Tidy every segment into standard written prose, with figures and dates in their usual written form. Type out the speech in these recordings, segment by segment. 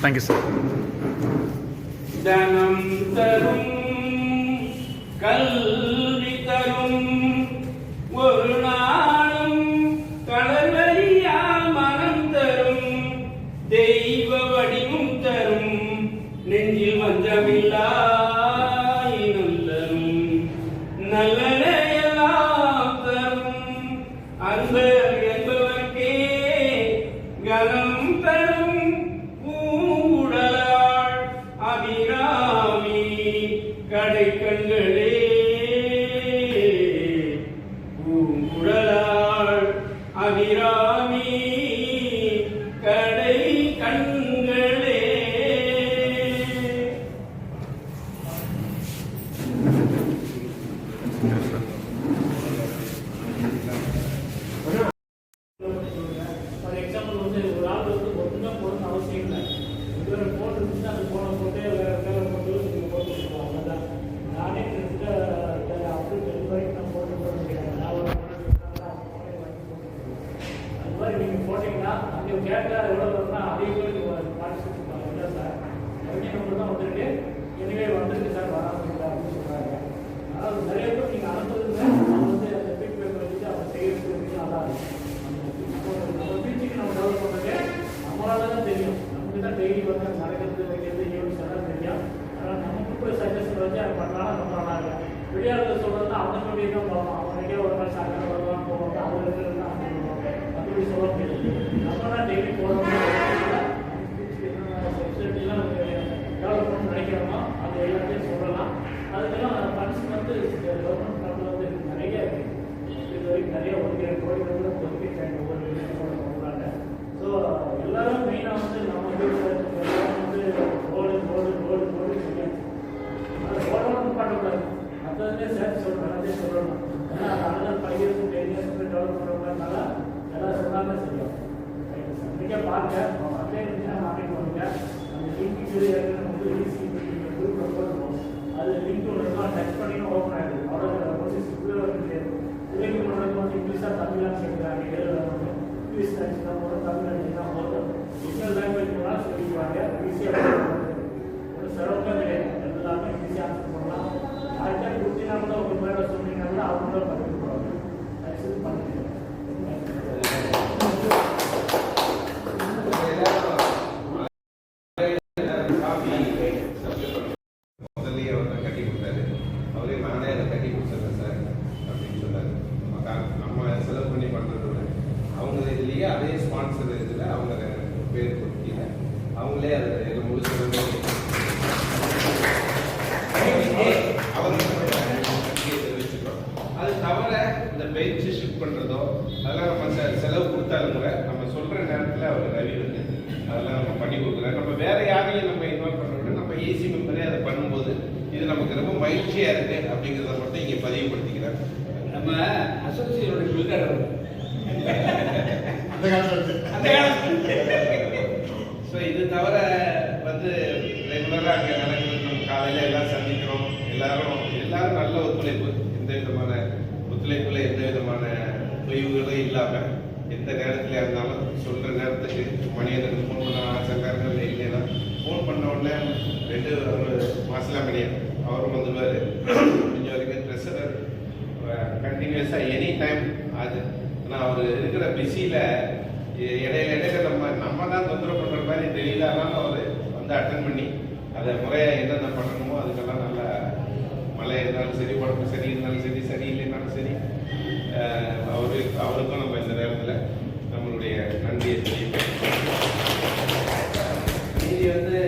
Thank you sir. தனம் தரும் கல்வி தரும் ஒரு நாளும் கடலறியா மனம் தரும் தெய்வ வடிவும் தரும் நெஞ்சில் வஞ்சமில்லா இனம் தரும் நல்லெல்லாம் தரும் அன்பர் என்பவர்க்கே கனம் தரும் பூங்குழலாள் அபிராமி கடை கண்களே பூங்குழலாள் அபிராமி கடை கண்களே. ஃபார் எக்ஸாம்பிள் வந்து ஒரு ஆள் வந்து ஒன்றும் போடணும்னு அவசியம் இல்லை. இவரை போட்டு இருந்துச்சுன்னா அந்த போனை போட்டு வேறு வேலை போட்டு நீங்கள் போட்டு வச்சுக்கலாம். அவ்வளோதான். நானே கிட்டத்தட்ட அப்படி டெலிவரி வரைக்கும் நான் போட்டு போட முடியாது. நான் ஒரு அது மாதிரி நீங்கள் போட்டிங்கன்னா அங்கே கேட்டால் எவ்வளோ வரும்னா அதையும் நீங்கள் பார்ட்டிசிபேட் பண்ணலாம். இல்லை சார் ரெவன்யூ நம்பர் தான் வந்துருக்கு, எனவே வந்திருக்கு சார் வராமல் இல்லை அப்படின்னு சொல்கிறாங்க. அதாவது நிறைய பேர் நீங்கள் அனுப்புறதுங்க அவங்க வந்து அந்த ஃபீட்பேக் வச்சுட்டு அவங்க செய்யறதுக்கு நல்லா இருக்கும். நம்ம டீச்சிங் நம்ம டெவலப் பண்ணுறது நம்மளால தான் தெரியும். நமக்கு தான் டெய்லி வந்து நடக்கிறது வைக்கிறது ஈவெண்ட்ஸ் எல்லாம் தெரியும். அதனால் நம்ம கொடுக்குற சஜஷன் வச்சு அதை பண்ணாலும் நம்ம நல்லா இருக்கும். வெளியாளர்கள் சொல்கிறதுனா அவங்க நோடியே தான் பார்ப்போம். அவங்களுக்கே ஒரு நாள் சாயங்காலம் வருவாங்க போவாங்க, அவங்க இருக்கிறது தான் அவங்க பண்ணுவாங்க. அப்படி சொல்ல முடியாது. நம்ம தான் டெய்லி போகணும். என்னென்ன சொசைட்டிலாம் டெவலப் பண்ணணும்னு நினைக்கிறோமோ அது எல்லாத்தையும் சொல்லலாம். அதுக்கெல்லாம் ஃபண்ட்ஸ் வந்து கவர்மெண்ட் ஃபண்டில் வந்து நிறைய இருக்குது. இது வரைக்கும் நிறைய ஒதுக்கீடு கோடிகள் ஒதுக்கிட்டாங்க ஒவ்வொரு விஷயத்தோட போகிறாங்க. ஸோ எல்லாரும் மெயினாக வந்து நம்ம வந்து ரோடு ரோடு ரோடு ரோடு சொல்லியாச்சு. அது ரோடோடு பண்ணக்கூடாது. மற்றதுமே சேர்த்து சொல்லணும், எல்லாத்தையும் சொல்லணும். ஏன்னா அதனால் 5 years 10 years டெவலப் பண்ணுறதுனால எல்லாம் சொன்னாலும் செய்யும். நீங்கள் பாருங்க, அப்படியே இருந்துச்சுன்னா மார்க்கெட் பண்ணுங்க. அந்த லிங்க்கு வந்து ஈஸி குரூப் போடுவோம். அது லிங்க் ஒன்று டச் பண்ணியும் ஓப்பன் ஆகிடுது. அவ்வளோ ப்ரொசீஸ் இப்படியே கிடையாது. பிள்ளைங்க பண்ணுறது வந்து இங்கிலீஷாக தமிழாக சேர்க்குறாங்க. எழுதுறாங்க இங்கிலீஷ் அடிச்சுனா போதும், தமிழ் அடிச்சுனா போதும். இன்னொரு லாங்குவேஜ் போனால் சொல்லிக்குவாங்க. ஈஸியாக ஒரு சிறப்பாக கிடையாது. எல்லாமே ஈஸியாக ஆன்சர் பண்ணலாம். யாருக்கா கொடுத்தீங்கன்னா கூட ஒரு மேலே சொன்னீங்கன்னா கூட அவங்களோட பதில் போடுவாங்க. ஆக்சுவலி பண்ணுறேன். அதே ஸ்பான்சர் இதில் அவங்க பேர் கொடுத்தீங்க, அவங்களே அதை முடிச்சு தெரிவிச்சுக்கிறோம். அது தவிர இந்த பெஞ்சு ஷிஃப்ட் பண்ணுறதோ அதெல்லாம் நம்ம செலவு கொடுத்தாலும் கூட நம்ம சொல்கிற நேரத்தில் அவர் ரவி வந்து அதெல்லாம் நம்ம பண்ணி கொடுக்குறோம். நம்ம வேற யாரையும் நம்ம இன்வால்வ் பண்ண நம்ம ஏசி மெம்பரே அதை பண்ணும்போது இது நமக்கு ரொம்ப மகிழ்ச்சியாக இருக்குது அப்படிங்கிறத மட்டும் இங்கே பதிவுபடுத்திக்கிறேன். நம்ம அசோசியேஷனோட பில்டர் ஸோ இது தவிர வந்து ரெகுலராக அங்கே நடக்கிறது. நம்ம காலையில் எல்லாம் சந்திக்கிறோம். எல்லாரும் நல்ல ஒத்துழைப்பு, எந்த விதமான ஒத்துழைப்புல எந்த விதமான தொய்வுகளும் இல்லாமல் எந்த நேரத்தில் இருந்தாலும் சொல்கிற நேரத்துக்கு மணியனுக்கு ஃபோன் பண்ண சங்கர்கள் இல்லைன்னா ஃபோன் பண்ண உடனே 2 மாசிலாமணியன் அவரும் வந்துடுவார். முடிஞ்ச வரைக்கும் ட்ரெஸ்ஸர் கண்டினியூஸாக எனி டைம் அது. ஆனால் அவர் இருக்கிற பிஸியில் இடையில நம்ம தான் தொந்தரவு பண்ணுற மாதிரி தெரியலனாலும் அவர் வந்து அட்டன் பண்ணி அதை முறையாக என்னென்ன பண்ணணுமோ அதுக்கெல்லாம் நல்லா மழை இருந்தாலும் சரி, உடம்பு சரி இருந்தாலும் சரி, சரியில்லைனாலும் சரி, அவருக்கும் நம்ம இந்த நேரத்தில் நம்மளுடைய நன்றியை தெரிவிப்போம். மீதி வந்து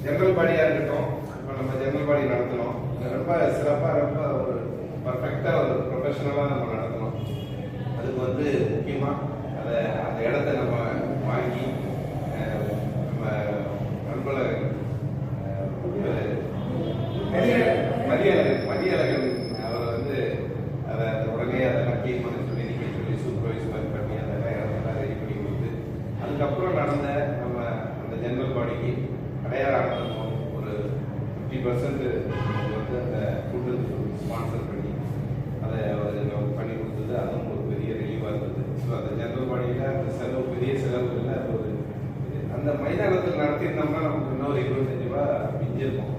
ஜெனரல் பாடியாக இருக்கட்டும். இப்போ நம்ம ஜெனரல் பாடி நடத்தணும், ரொம்ப சிறப்பாக ரொம்ப ஒரு பர்ஃபெக்டாக ஒரு ப்ரொஃபஷனலாக நம்ம நடத்தணும். அதுக்கு வந்து முக்கியமாக அந்த இடத்த நம்ம வாங்கி நம்ம நண்பர்கள் மதியழகன் அவரை வந்து அதை உடனே அதெல்லாம் கிளீன் பண்ண சொல்லி சூப்பர்வைஸ் பண்ணி அதெல்லாம் ரெடி பண்ணி கொடுத்து அதுக்கப்புறம் நடந்த நம்ம அந்த ஜெனரல் பாடிக்கு அடையாளம் ஒரு 50% வந்து அந்த ஃபுட்டு ஸ்பான்சர் பண்ணி அதை அவர் நமக்கு பண்ணி கொடுத்தது. அதுவும் ஒரு பெரிய ரிலீவாக இருந்தது. ஸோ அந்த ஜெனரல் பாடியில் அந்த செலவு பெரிய செலவு இல்லை. அது ஒரு அந்த அந்த மைதானத்தில் நடத்தியிருந்தோம்னா நமக்கு இன்னொரு 25 ரூபா மிஞ்சிருக்கும்.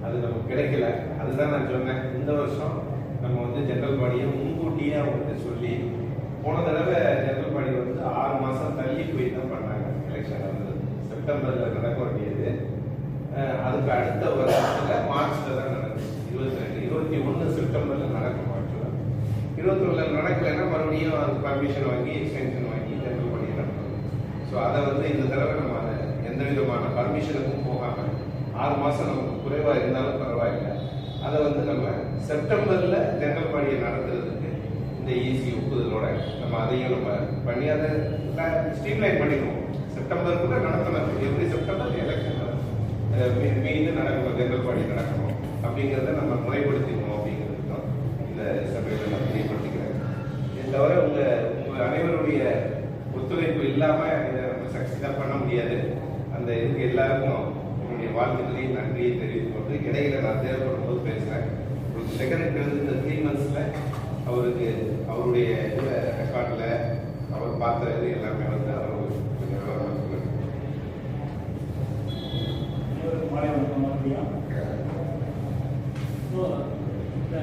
அது நமக்கு கிடைக்கல. அதுதான் நான் சொன்னேன், இந்த வருஷம் நம்ம வந்து ஜெனரல் பாடியை முன்கூட்டியே அவங்ககிட்ட சொல்லி, போன தடவை ஜெனரல் பாடி வந்து 6 மாதம் தள்ளி போய் தான் பண்ணாங்க. எலெக்ஷன் வந்து செப்டம்பரில் நடக்க வேண்டியது, அதுக்கு அடுத்த வருஷத்தில் மார்ச்சில் தான் நடக்குது. 21 செப்டம்பரில் நடக்கும். ஆக்சுவலாக 21 நடக்கலைன்னா மறுபடியும் அது பர்மிஷன் வாங்கி எக்ஸ்டென்ஷன் வாங்கி ஜெனரல் பாடியை நடத்தணும். ஸோ அதை வந்து இந்த தடவை நம்ம அதை எந்த விதமான பர்மிஷனுக்கும் போகாமல் 6 மாதம் நமக்கு குறைவாக இருந்தாலும் பரவாயில்லை, அதை வந்து நம்ம செப்டம்பரில் ஜெனரல் பாடியை நடத்துறதுக்கு இந்த ஈஸி ஒப்புதலோட நம்ம அதையும் நம்ம பண்ணி அதை ஸ்ட்ரீம்லைன் பண்ணிடுவோம். செப்டம்பருக்குள்ள நடத்தணும். எப்படி செப்டம்பர் எலெக்ஷன் மீண்டும் நடக்கணும், ஜெனரல் பாடி நடக்கணும் அப்படிங்கிறத நம்ம முறைப்படுத்திக்கணும் அப்படிங்கிறது தான் இந்த சபையில் நான் தெரியப்படுத்திக்கிறேன். இதை தவிர உங்கள் அனைவருடைய ஒத்துழைப்பு இல்லாமல் இதை நம்ம சக்ஸஸாக பண்ண முடியாது. அந்த இதுக்கு எல்லாருக்கும் என்னுடைய வாழ்த்துக்களையும் நன்றியை தெரிவித்துக் கொண்டு, இடையில நான் தேவைப்படும் போது பேசுகிறேன். ஒரு செக்ரட்டரி வந்து இந்த 3 மந்த்ஸில் அவருக்கு அவருடைய இதில் ரெக்கார்டில் அவர் பார்த்த இது எல்லாமே வந்து அவர் கொஞ்சம் விவரமாக சொல்லுங்கள். ஸோ இந்த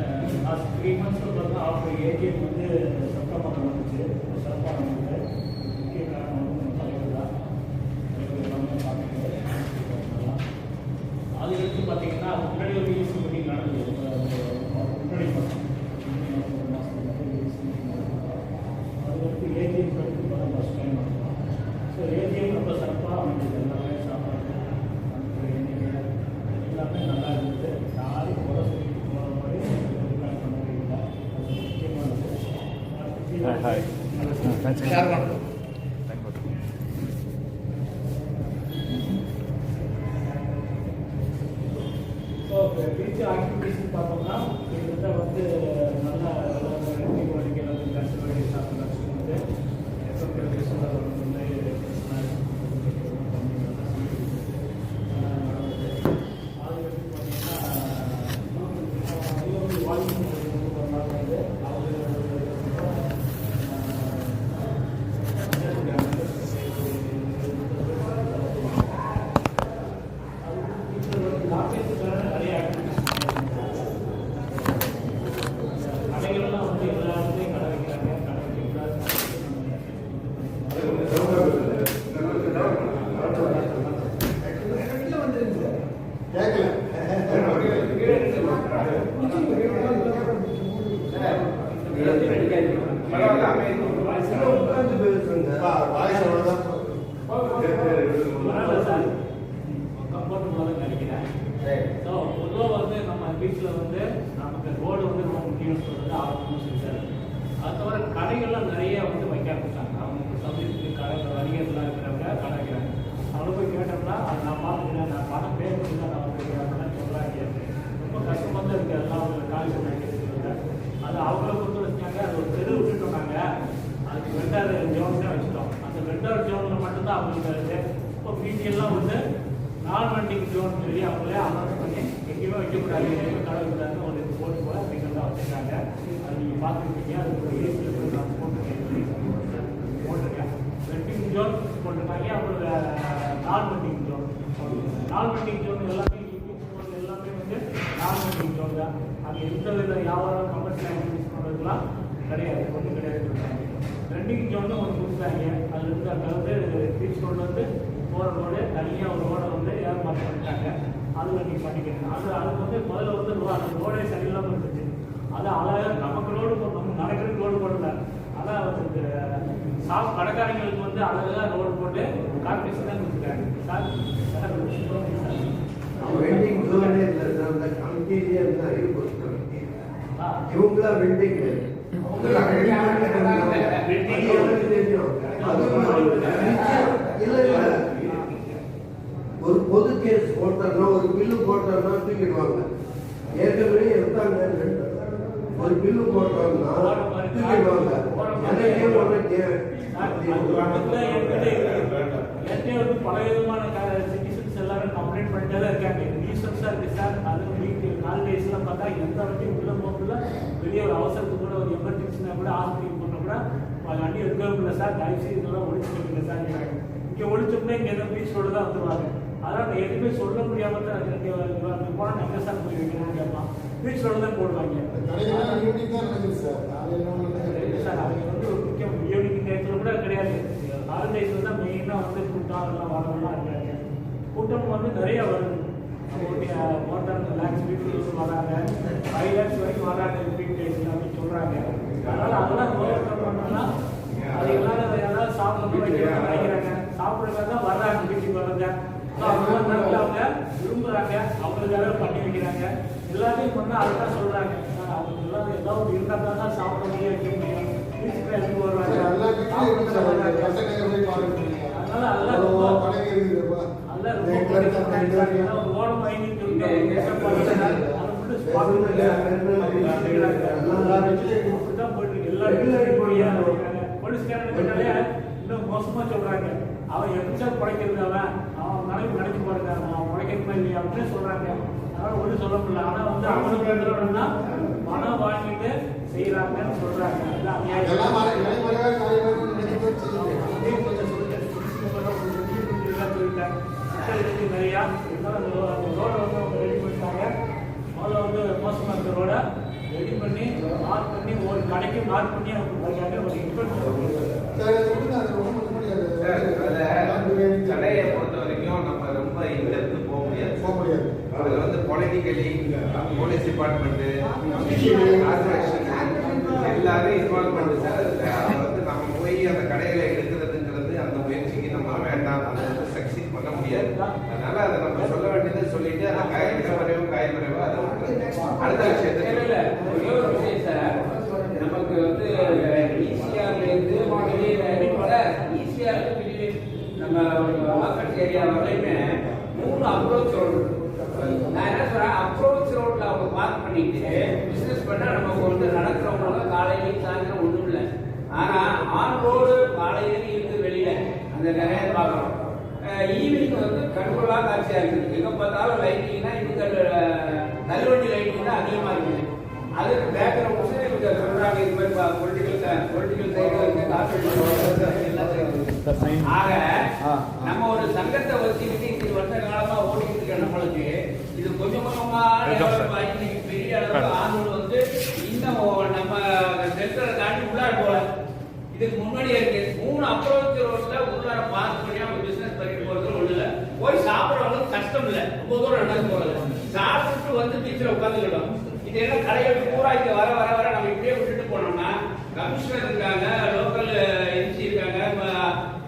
லாஸ்ட் 3 மந்த்ஸில் பார்த்தா அவருடைய ஏஜிஎம் வந்து செப்டம்பர் நடந்துச்சு. சிறப்பாக நடந்தது. முக்கிய காரணம் வந்து நம்ம தலைவர் தான். தலைவர் எல்லாமே பார்த்துட்டு அது வச்சு பார்த்தீங்கன்னா அது முன்னாடி ஒரு ஈஸி மீட்டிங் நடந்தது. முன்னாடி ஒரு மாதத்துக்கு ஈஸி மீட்டிங் நடந்தது. அதுக்கடுத்து ஏஜிஎம் பற்றி ஃபஸ்ட் டைம் நடந்தோம். ஸோ ஏஜிஎம் ரொம்ப சிறப்பாக அமைஞ்சது. எல்லாமே சாப்பாடு அந்த எண்ணிக்கை எல்லாமே நல்லா இருந்தது. யாரும் குறை சொல்லிட்டு போகிற மாதிரி பண்ண முடியல. அது முக்கியமானது. ஸோ ஃபியூச்சர் ஆக்டிவிட்டிஸ் பார்த்தோம்னா கிட்டத்தட்ட வந்து நல்லா வடிக்கிறது கஷ்டப்படி சாப்பிட்றது வந்து பொதுவாக வந்து நம்ம வீட்டில் வந்து நமக்கு ரோடு வந்து ரொம்ப முக்கியம் சொல்றது ஆரம்பம்னு சொல்லிட்டாரு. அது தவிர கடைகள்லாம் நிறைய வந்து வைக்க ஆரம்பிச்சாங்க. அவங்க சமயத்துக்கு கடை வணிகர்களாக இருக்கிறவங்க கடை வைக்கிறாங்க. அவங்கள போய் கேட்டோம்னா அது நான் பார்த்துக்கிறேன், நான் பணம் பே பண்ணி தான் நான் வந்து அப்படின்னா சொல்கிறாங்க. ரொம்ப கஷ்டமாக தான் இருக்குது. அதெல்லாம் அவங்க காலேஜ் வைக்கிறது அது அவங்கள பொறுத்த வச்சுக்காங்க. அது ஒரு தெரு விட்டுட்டோம். அதுக்கு வெண்டார் ஜோன் வச்சுட்டோம். அந்த வெண்டார் ஜோனில் மட்டும்தான் அவங்களுக்கு இப்போ மீதியெல்லாம் வந்து நான் வண்டிங் ஜோன் சொல்லி அவங்களே அனௌன்ஸ் பண்ணி எங்கேயுமே வைக்கக்கூடாது, எங்கேயுமே கடை விடாதுன்னு ஒரு போட்டு போல அப்படிங்கிறத வச்சுருக்காங்க. அது நீங்கள் பார்த்துருக்கீங்க. அது ஒரு ஏசியில் கூட நான் போட்டிருக்கேன். வெட்டிங் ஜோன் போட்டிருக்காங்க. அப்புறம் நான் வண்டிங் ஜோன் எல்லாமே எல்லாமே வந்து நான் வண்டிங் ஜோன் தான். அங்கே எந்த வித வியாபாரம் கமர்ஷியல் ஆக்டிவிட்டிஸ் பண்ணுறதுலாம் கிடையாது, ஒன்றும் கிடையாது. ரெண்டிங் ஜோன் ஒன்று கொடுத்தாங்க. அதில் இருந்து அதாவது பீச் ரோடு வந்து போகிற ரோடு தனியாக ஒரு ரோடை வந்து ஏற்பாடு பண்ணிட்டாங்க. அதில் நீங்கள் பண்ணிக்கிறீங்க. அதுக்கு வந்து முதல்ல வந்து அந்த ரோடே சரியில்லாமல் இருந்துச்சு. அதை அழகாக நமக்கு ரோடு நம்ம நடக்கிறதுக்கு ரோடு போடல. அதான் வந்து கடைக்காரங்களுக்கு வந்து அழகாக ரோடு போட்டு கார்பரேஷன் தான் கொடுத்துருக்காங்க. சார் வெண்டிங் ஜோனே இல்லை, அந்த கமிட்டியே இவங்களா வெண்டிங் ஒரு பொது கேஸ் போட்டோம்னா ஒரு பில்லு போட்டோம்னா தூக்கிடுவாங்க. ஏற்கனவே எடுத்தாங்க. ஒரு பில்லு போட்டோம்னா தூக்கிடுவாங்க. பல விதமான சிட்டிசன்ஸ் எல்லாரும் கம்ப்ளைண்ட் பண்ணிட்டே தான் இருக்காங்க. நியூசன்ஸாக இருக்குது சார். அது கால்டேஸ்லாம் பார்த்தா எந்த வண்டியும் உள்ள போகல. வெளியே ஒரு அவசரத்துக்கு கூட ஒரு எமர்ஜென்சினா கூட ஹாஸ்பிட்டல் போனால் கூட வண்டி எடுக்கவே இல்லை சார். தயவுசெய்து இதெல்லாம் ஒழிச்சுட்டு சார். இங்கே ஒழிச்சோம்னா இங்கே எந்த பீஸோடு தான் வந்துருவாங்க. அதனால் எதுவுமே சொல்ல முடியாம தான் இங்கே போனால் எங்கே சார் போய் வைக்கணும்னு கேட்பான். பீஸோடு தான் போடுவாங்க சார். அவங்க வந்து ஒரு முக்கியம் ஈவினிங் நேரத்தில் கூட கிடையாது. ஹாலிடேஸில் தான் மெயினாக வந்து கூட்டம் அதெல்லாம் வரவெல்லாம் இருக்காங்க. கூட்டம் வந்து நிறைய வருது. மோர் தேன் லேக்ஸ் பீப்புள்ஸ் வராங்க, 5 lakhs வரைக்கும் வராங்க ரிப்பீட் டேஸில் அப்படின்னு சொல்கிறாங்க. அதனால் அதெல்லாம் ஓவர் கம் பண்ணோம்னா அது எல்லாரும் யாராவது சாப்பிடணும் வைக்கிறாங்க நினைக்கிறாங்க. சாப்பிட்றதுக்காக தான் வர்றாங்க, வீட்டுக்கு வர்றாங்க. அந்த மாதிரி நேரத்தில் அவங்க விரும்புகிறாங்க, அவங்களுக்காக பண்ணி வைக்கிறாங்க. எல்லாத்தையும் பண்ணால் அதுதான் சொல்கிறாங்க. அவங்க எல்லாரும் ஏதாவது இருந்தால் தான் சாப்பிட முடியும், வைக்க முடியும். வீட்டுக்கு எடுத்து வருவாங்க. அதனால அதெல்லாம் ஓடம் வாங்கி போலீஸ்காரே இன்னும் மோசமா சொல்றாங்க. அவன் எரிச்சா படைக்கிறது, அவன் நினைச்சு பாருங்க, அவன் படைக்கிறதுமா இல்லையா அப்படின்னு சொல்றாங்க. அதனால ஒன்றும் சொல்ல முடியல. ஆனா வந்து அவனுக்கு எழுதுறோம்னா பணம் வாங்கிட்டு செய்யறாங்கன்னு சொல்றாங்க. நிறையா ரோடை வந்து அவங்க ரெடி பண்ணிட்டாங்க. முதல்ல வந்து மோசமாக இருக்க ரோடை ரெடி பண்ணி மார்க் பண்ணி ஒரு கடைக்கு மார்க் பண்ணி கடையை பொறுத்த வரைக்கும் நம்ம ரொம்ப இன்டெப்த் போக முடியாது. அதுல வந்து பொலிட்டிக்கலி போலீஸ் டிபார்ட்மெண்ட் எல்லாரும் இன்வால்வ் பண்ணு சார். அதை வந்து நம்ம போய் அந்த கடைகளை எடுக்கிறதுங்கிறது அந்த முயற்சிக்கு நம்ம வேண்டாம், அதை வந்து சக்சீட் பண்ண முடியாது. அதனால அதை நம்ம சொல்ல வேண்டியதை சொல்லிட்டு அந்த காய்மறைவோ அதை அடுத்த விஷயத்துல சார் நமக்கு வந்து ஈஸியார்லேருந்து ஈஸியாக நம்ம மார்க்கெட் ஏரியா வரையுமே 3 அப்ரோச் ரோடு. நான் என்ன சொல்றேன், அப்ரோச் ரோட்ல அவங்க பார்க் பண்ணிட்டு பிசினஸ் பண்ணா நமக்கு வந்து நடக்கிறவங்க காலையிலையும் சாயந்தரம் ஒன்றும் இல்லை. ஆனா ஆன் ரோடு காலையிலையும் இருந்து வெளியில அந்த நிறைய பார்க்குறோம். ஈவினிங் வந்து கண்கொள்ளா காட்சியா இருக்குது. எங்க பார்த்தாலும் லைட்டிங்னா இவங்க தள்ளுவண்டி லைட்டிங் தான் அதிகமா இருக்குது. அதுக்கு பேக்ரவுண்ட்ஸ் இவங்க சொல்றாங்க இது மாதிரி பொலிட்டிக்கல் சைடு. ஆக நம்ம ஒரு சங்கத்தை வச்சுக்கிட்டு இது வருஷ காலமா ஓடிக்கிட்டு இருக்க நம்மளுக்கு இது கொஞ்சம் கொஞ்சமா பெரிய அளவுக்கு ஆண்கள் வந்து இன்னும் நம்ம சென்டரை தாண்டி உள்ளார போல. இதுக்கு முன்னாடியே இருக்கு 3 அப்ரோச் ரோட்ல உள்ளார பார்க் பண்ணி அவங்க பிசினஸ் பண்ணிட்டு போறது ஒண்ணு இல்ல. போய் சாப்பிடறவங்களுக்கு கஷ்டம் இல்ல, ரொம்ப தூரம் நடந்து போறது. சாப்பிட்டு வந்து பீச்சில் உட்காந்துக்கிட்டோம். இது என்ன கடைகள் பூரா இங்க வர வர வர நம்ம இப்படியே விட்டுட்டு போனோம்னா கமிஷனர் இருக்காங்க, லோக்கல் எம்சி இருக்காங்க,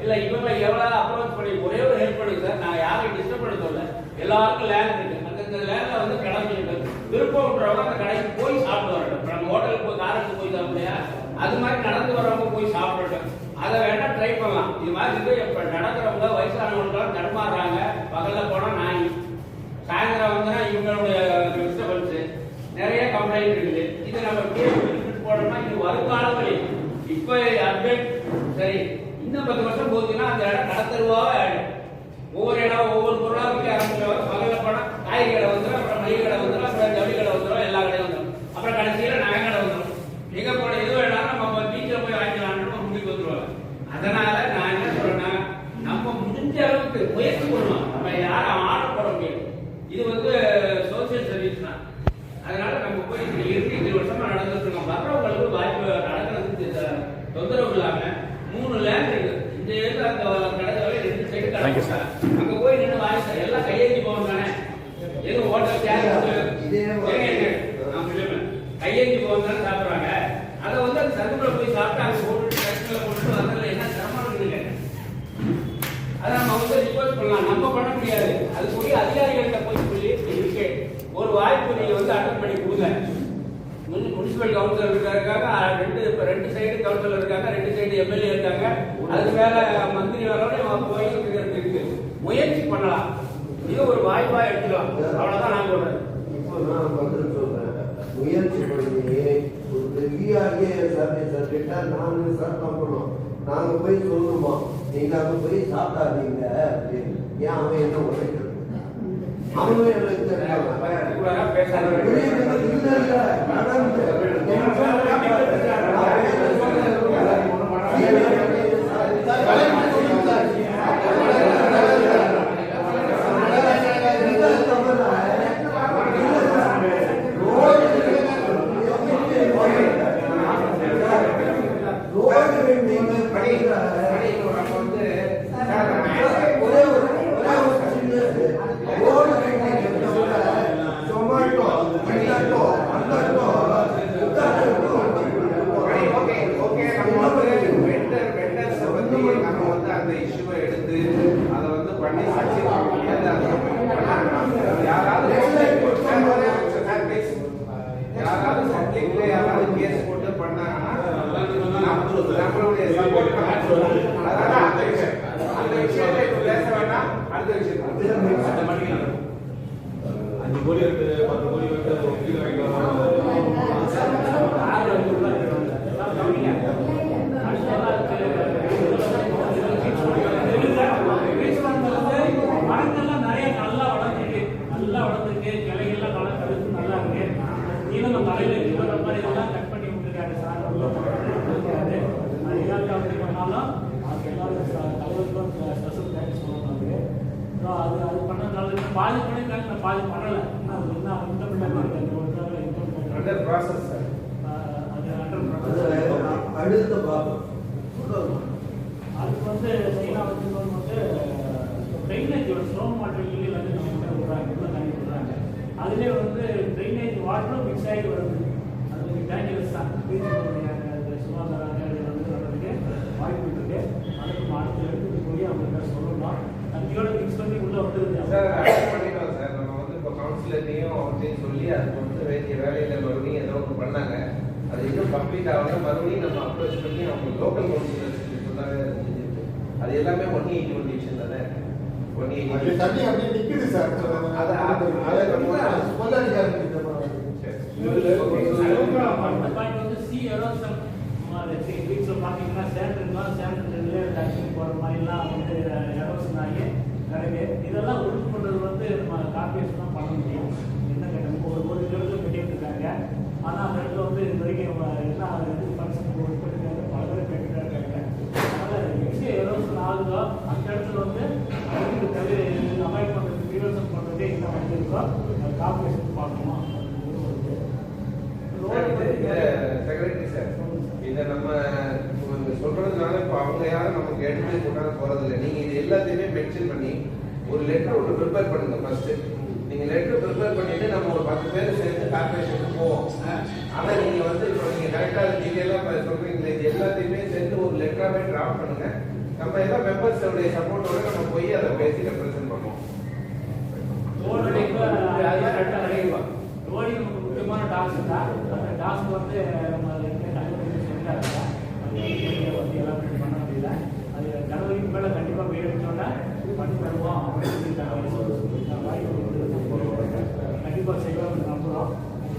இல்ல இவங்க எவ்வளவு அப்ரோச் பண்ணி ஒரே ஒரு ஹெல்ப் பண்ணுங்க சார். நான் யாரையும் டிஸ்டர்ப் பண்ண சொல்ல, எல்லாருக்கும் லேண்ட் இருக்கு. அந்த லேண்ட்ல வந்து கிளம்பிட்டு விருப்பம்ன்றவங்க அந்த கடைக்கு போய் சாப்பிட்டு வரட்டும். நம்ம ஹோட்டலுக்கு போய் காரத்துக்கு போய் சாப்பிடலையா, அது மாதிரி நடந்து வரவங்க போய் சாப்பிடட்டும். அதை வேணா ட்ரை பண்ணலாம். இது மாதிரி இப்ப நடக்கிறவங்க வயசானவங்க தடுமாறுறாங்க. பகல்ல போனா நாய், சாயந்தரம் வந்தா இவங்களுடைய டிஸ்டர்பன்ஸ் நிறைய கம்ப்ளைண்ட் இருக்குது. இது நம்ம போனோம்னா இது வருங்காலங்களில் இப்ப அப்டேட் சரி இன்னும் 10 வருஷம் போச்சுன்னா அந்த இடம் கடத்தருவாக ஆயிடும். ஒவ்வொரு இடம் ஒவ்வொரு பொருளாக விற்க ஆரம்பிச்சிருவாங்க. பகல போனா காய்கறி கடை வந்துடும், அப்புறம் மளிகை கடை வந்துடும், அப்புறம் ஜவுளி கடை வந்துடும், எல்லா கடையும் வந்துடும், அப்புறம் கடைசியில நகை கடை வந்துடும். எங்க போன எது வேணாலும் நம்ம பீச்சில் போய் வாங்கிக்கலாம்னு முடிவுக்கு வந்துருவாங்க. அதனால நான் என்ன சொல்றேன்னா, நம்ம முடிஞ்ச அளவுக்கு முயற்சி பண்ணணும். நம்ம யாரும் ஆர்டர் போட முடியாது. இது வந்து சோசியல் சர்வீஸ் தான். அதனால நம்ம போய் இருக்கு 20 வருஷமா நடந்துட்டு இருக்கோம். வர்றவங்களுக்கு வாய்ப்பு நடக்கிறதுக்கு தொந்தரவு இல்லாம 3 லேண்ட் இருக்கு. இந்த ஏரியா அந்த கடைகளை 2 சைடு கடை. அங்க போய் நின்று வாங்கி எல்லாம் கையேந்தி போவோம் தானே. எது ஹோட்டல் கையேந்தி போவோம் தானே சாப்பிடுறாங்க. அதை வந்து அந்த சர்க்குல போய் சாப்பிட்டு அங்க போட்டு கஷ்டங்களை போட்டு வந்ததுல என்ன சிரமம் இருக்குங்க. அதை நம்ம வந்து ரிப்போர்ட் பண்ணலாம். நம்ம பண்ண முடியாது. அது போய் அதிகாரிகள்கிட்ட போய் சொல்லி இருக்கு ஒரு வாய்ப்பு நீங்க வந்து அட்டன் பண்ணி கொடுங்க. முனிசிபல் கவுன்சிலர் இருக்காங்க, 2 சைடு கவுன்சிலர் இருக்காங்க, 2 சைடு எம்எல்ஏ இருக்காங்க. அது மேல மந்திரி வரோட போய் இருக்கு. முயற்சி பண்ணலாம். இது ஒரு வாய்ப்பா எடுத்துக்கலாம். அவ்வளவுதான் நான் சொல்றேன். இப்போ நான் பதில் சொல்றேன். முயற்சி பண்ணி ஒரு பெரிய சர்டிஃபிகேட்டா நாங்க ஸ்டார்ட் பண்ணணும். நாங்க போய் சொல்லணுமா, நீங்க அங்க போய் சாப்பிடாதீங்க அப்படின்னு. ஏன் அவன் என்ன உழைக்கிறது? அவனும் எனக்கு தெரியும். பண்ணி சக்சஸ் பண்ண முடியாது. யாராவது யாராவது கேஸ் போட்டு பண்ணாங்கன்னா நம்மளுடைய சப்போர்ட் அதனால அந்த விஷயத்தை பேச வேண்டாம். அடுத்த விஷயம் 5 கோடி இருக்கு, 10 கோடி இருக்கு, வீடு வாங்கிக்கலாம். மரங்கள்லாம் நிறைய நல்லா வளர்ந்துருக்கு, கிளைகள்லாம் நல்லா கழுத்து நல்லா இருக்கு. நீளம் தலையில இருக்கிற மாதிரி எல்லாம் கட் பண்ணி விட்டுருக்காரு சார். அது பண்ணாலும் அது எல்லாரும் தலைவருக்கும் ஸ்பெஷல் தேங்க்ஸ் சொல்லணும். அது பண்ணதுனால பாதி பண்ணிருக்காங்க, நான் பாதி பண்ணலை. அது என்ன அண்டர் ப்ராசஸ் சார். அது அடுத்த பாகம் அதுக்கு வந்து மெயினாக வந்து ட்ரைனேஜோட ஸ்லோ வாட்டர் இல்லையில் வந்து நம்ம விடுறாங்க, உள்ள தண்ணி விடுறாங்க. அதுலேயே வந்து ட்ரைனேஜ் வாட்டரும் மிக்ஸ் ஆகி வருது. அது கொஞ்சம் டேஞ்சரஸ் தான். சுகாதார வந்து வர்றதுக்கு வாய்ப்பு இருக்கு. அதுக்கு மாநில எடுத்துட்டு போய் அவங்க சொல்லணும். தண்ணியோட மிக்ஸ் பண்ணி உள்ள வந்துருது சார். பண்ணிட்டோம் சார். நம்ம வந்து இப்போ கவுன்சிலர்லையும் அவர்கிட்டையும் சொல்லி அதுக்கு வந்து வேண்டிய வேலையில் மறுபடியும் ஏதோ ஒன்று பண்ணாங்க. அது இன்னும் கம்ப்ளீட் ஆகணும். மறுபடியும் நம்ம அப்ரோச் பண்ணி அவங்க லோக்கல் கவுன்சிலர்ஸ் சொன்னாங்க. அது எல்லாமே 180 கண்டிஷன் தானே. 180 தண்ணி அப்படியே நிக்குது சார். பார்த்தீங்கன்னா சேண்டர்ல டச்சிங் போகிற மாதிரிலாம் வந்து எரோசன் ஆகி நிறைய இதெல்லாம் உறுதி பண்ணுறது வந்து நம்ம கார்பரேஷன் தான் பண்ண முடியும். என்ன கேட்டாங்க ஒரு இடத்துல கட்டிட்டு இருக்காங்க. ஆனால் அந்த இடத்துல வந்து இது வரைக்கும் என்ன இது ஃபங்க்ஷன் பண்ணிருக்காங்க, பல பேர் கேட்டுட்டு இருக்காங்க. அதனால் எங்கே எரோசன் ஆகுதோ அந்த இடத்துல வந்து அதுக்கு தவிர அவாய்ட் பண்ணுறது ப்ரிவென்ஷன் பண்ணுறதே என்ன வந்துருக்கோ அது கார்பரேஷன் பார்க்கணும். செக்ரட்டரி சார், இதை நம்ம சொல்றதுனால இப்போ அவங்க யாரும் நமக்கு எடுத்து கொண்டாட போறது இல்லை. நீங்க இது எல்லாத்தையுமே மென்ஷன் பண்ணி ஒரு லெட்டர் ஒன்று ப்ரிப்பேர் பண்ணுங்க. ஃபர்ஸ்ட் நீங்க லெட்டர் ப்ரிப்பேர் பண்ணிட்டு நம்ம ஒரு 10 பேர் சேர்ந்து கார்பரேஷனுக்கு போவோம். ஆனா நீங்க வந்து இப்போ நீங்க கரெக்டா டீட்டெயிலாக சொல்றீங்களே, இது எல்லாத்தையுமே சேர்ந்து ஒரு லெட்டராகவே டிராஃப்ட் பண்ணுங்க. நம்ம எல்லாம் மெம்பர்ஸோடைய சப்போர்ட்டோட நம்ம போய் அதை பேசி ரெப்ரசென்ட் பண்ணுவோம். ரோடி நமக்கு முக்கியமான டாஸ்க் தான். அந்த டாஸ்க் வந்து நம்ம வந்து எல்லாம் பண்ண முடியல. அது ஜனவரிக்கு மேலே கண்டிப்பாக வேணும்னோன்னா பண்ணி தருவோம் அப்படின்னு கண்டிப்பாக செய்வோம் நம்புகிறோம்.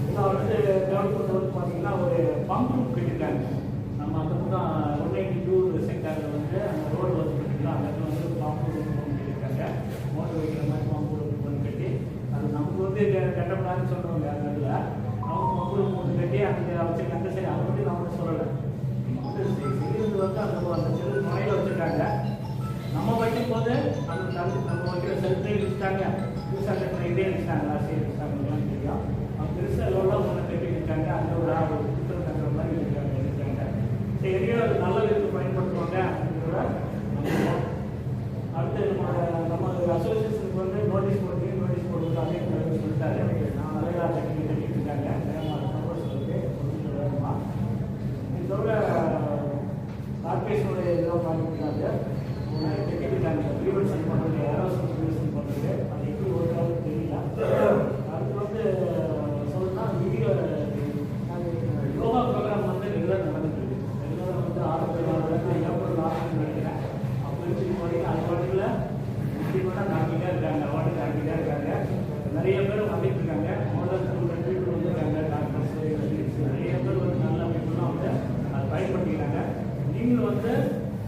இன்னும் வந்து கவர்மெண்ட் வந்து பார்த்தீங்கன்னா ஒரு பம்ப் ரூம் கட்டிட்டாங்க. நம்ம அந்த பக்கம் 192 செக்டாரில் வந்து அந்த ரோடு வந்து கட்டிக்கலாம். அந்த இடத்துல வந்து பம்ப் ரூம் கட்டியிருக்காங்க. மோட்டர் வைக்கிற மாதிரி பம்ப் ரூம் கட்டி அது நமக்கு வந்து கட்டப்படாதுன்னு சொல்கிறவங்க அந்த இடத்துல அவங்க பம்ப் ரூம் ஒன்று கட்டி அந்த வச்சுருக்காங்க. சரி, அதை பற்றி நான் ஒன்றும் சொல்லலை. செய்கிறது வந்து அந்த செல் முனையில் வச்சுருக்காங்க. நம்ம வைக்கும் போது அந்த நம்ம வைக்கிற செல்ஃபே வச்சுட்டாங்க. புதுசாக கட்டுற இதே வச்சுட்டாங்க. ஆசிரியர் வச்சுட்டாங்கலாம் தெரியும். அவங்க பெருசாக எல்லாம் ஒன்று கட்டி வச்சுட்டாங்க. அந்த ஒரு புத்தகம் தங்குற மாதிரி இருக்காங்க. சரி, எங்கேயோ அது நல்ல விதத்துக்கு பயன்படுத்துவாங்க அப்படின்றத அடுத்து நம்ம அசோசியேஷனுக்கு வந்து நோட்டீஸ் போட்டு அதே சொல்லிட்டாரு. நான் நிறையா கட்டிட்டு இருக்காங்க. இதோட கார்பரேஷனுடைய இதெல்லாம் பண்ணிக்கிறாங்க. ப்ரிவென்ஷன் பண்ணுறது, எரோஷன் ப்ரிவென்ஷன் பண்ணுறது, அது எப்படி ஒரு காலம் தெரியல. அதுக்கு வந்து சொல்லணும்னா யோகா ப்ரோக்ராம் வந்து ரெகுலர் நடந்துருக்கு. ரெகுலராக வந்து ஏப்ரல் 4 நினைக்கிறேன். அப்போ இருக்கு பார்த்தீங்கன்னா அது பாட்டுல முக்கியமாக நடத்திட்டே இருக்காங்க. அவார்டு நடத்திட்டே இருக்காங்க. நிறைய பேர் வந்துட்டு இருக்காங்க. மோதல் 200 people வந்துருக்காங்க. டாக்டர்ஸ் நிறைய பேர் வந்து நல்ல அமைப்புலாம் வந்து அதை பயன்படுத்திக்கிறாங்க. நீங்களும் வந்து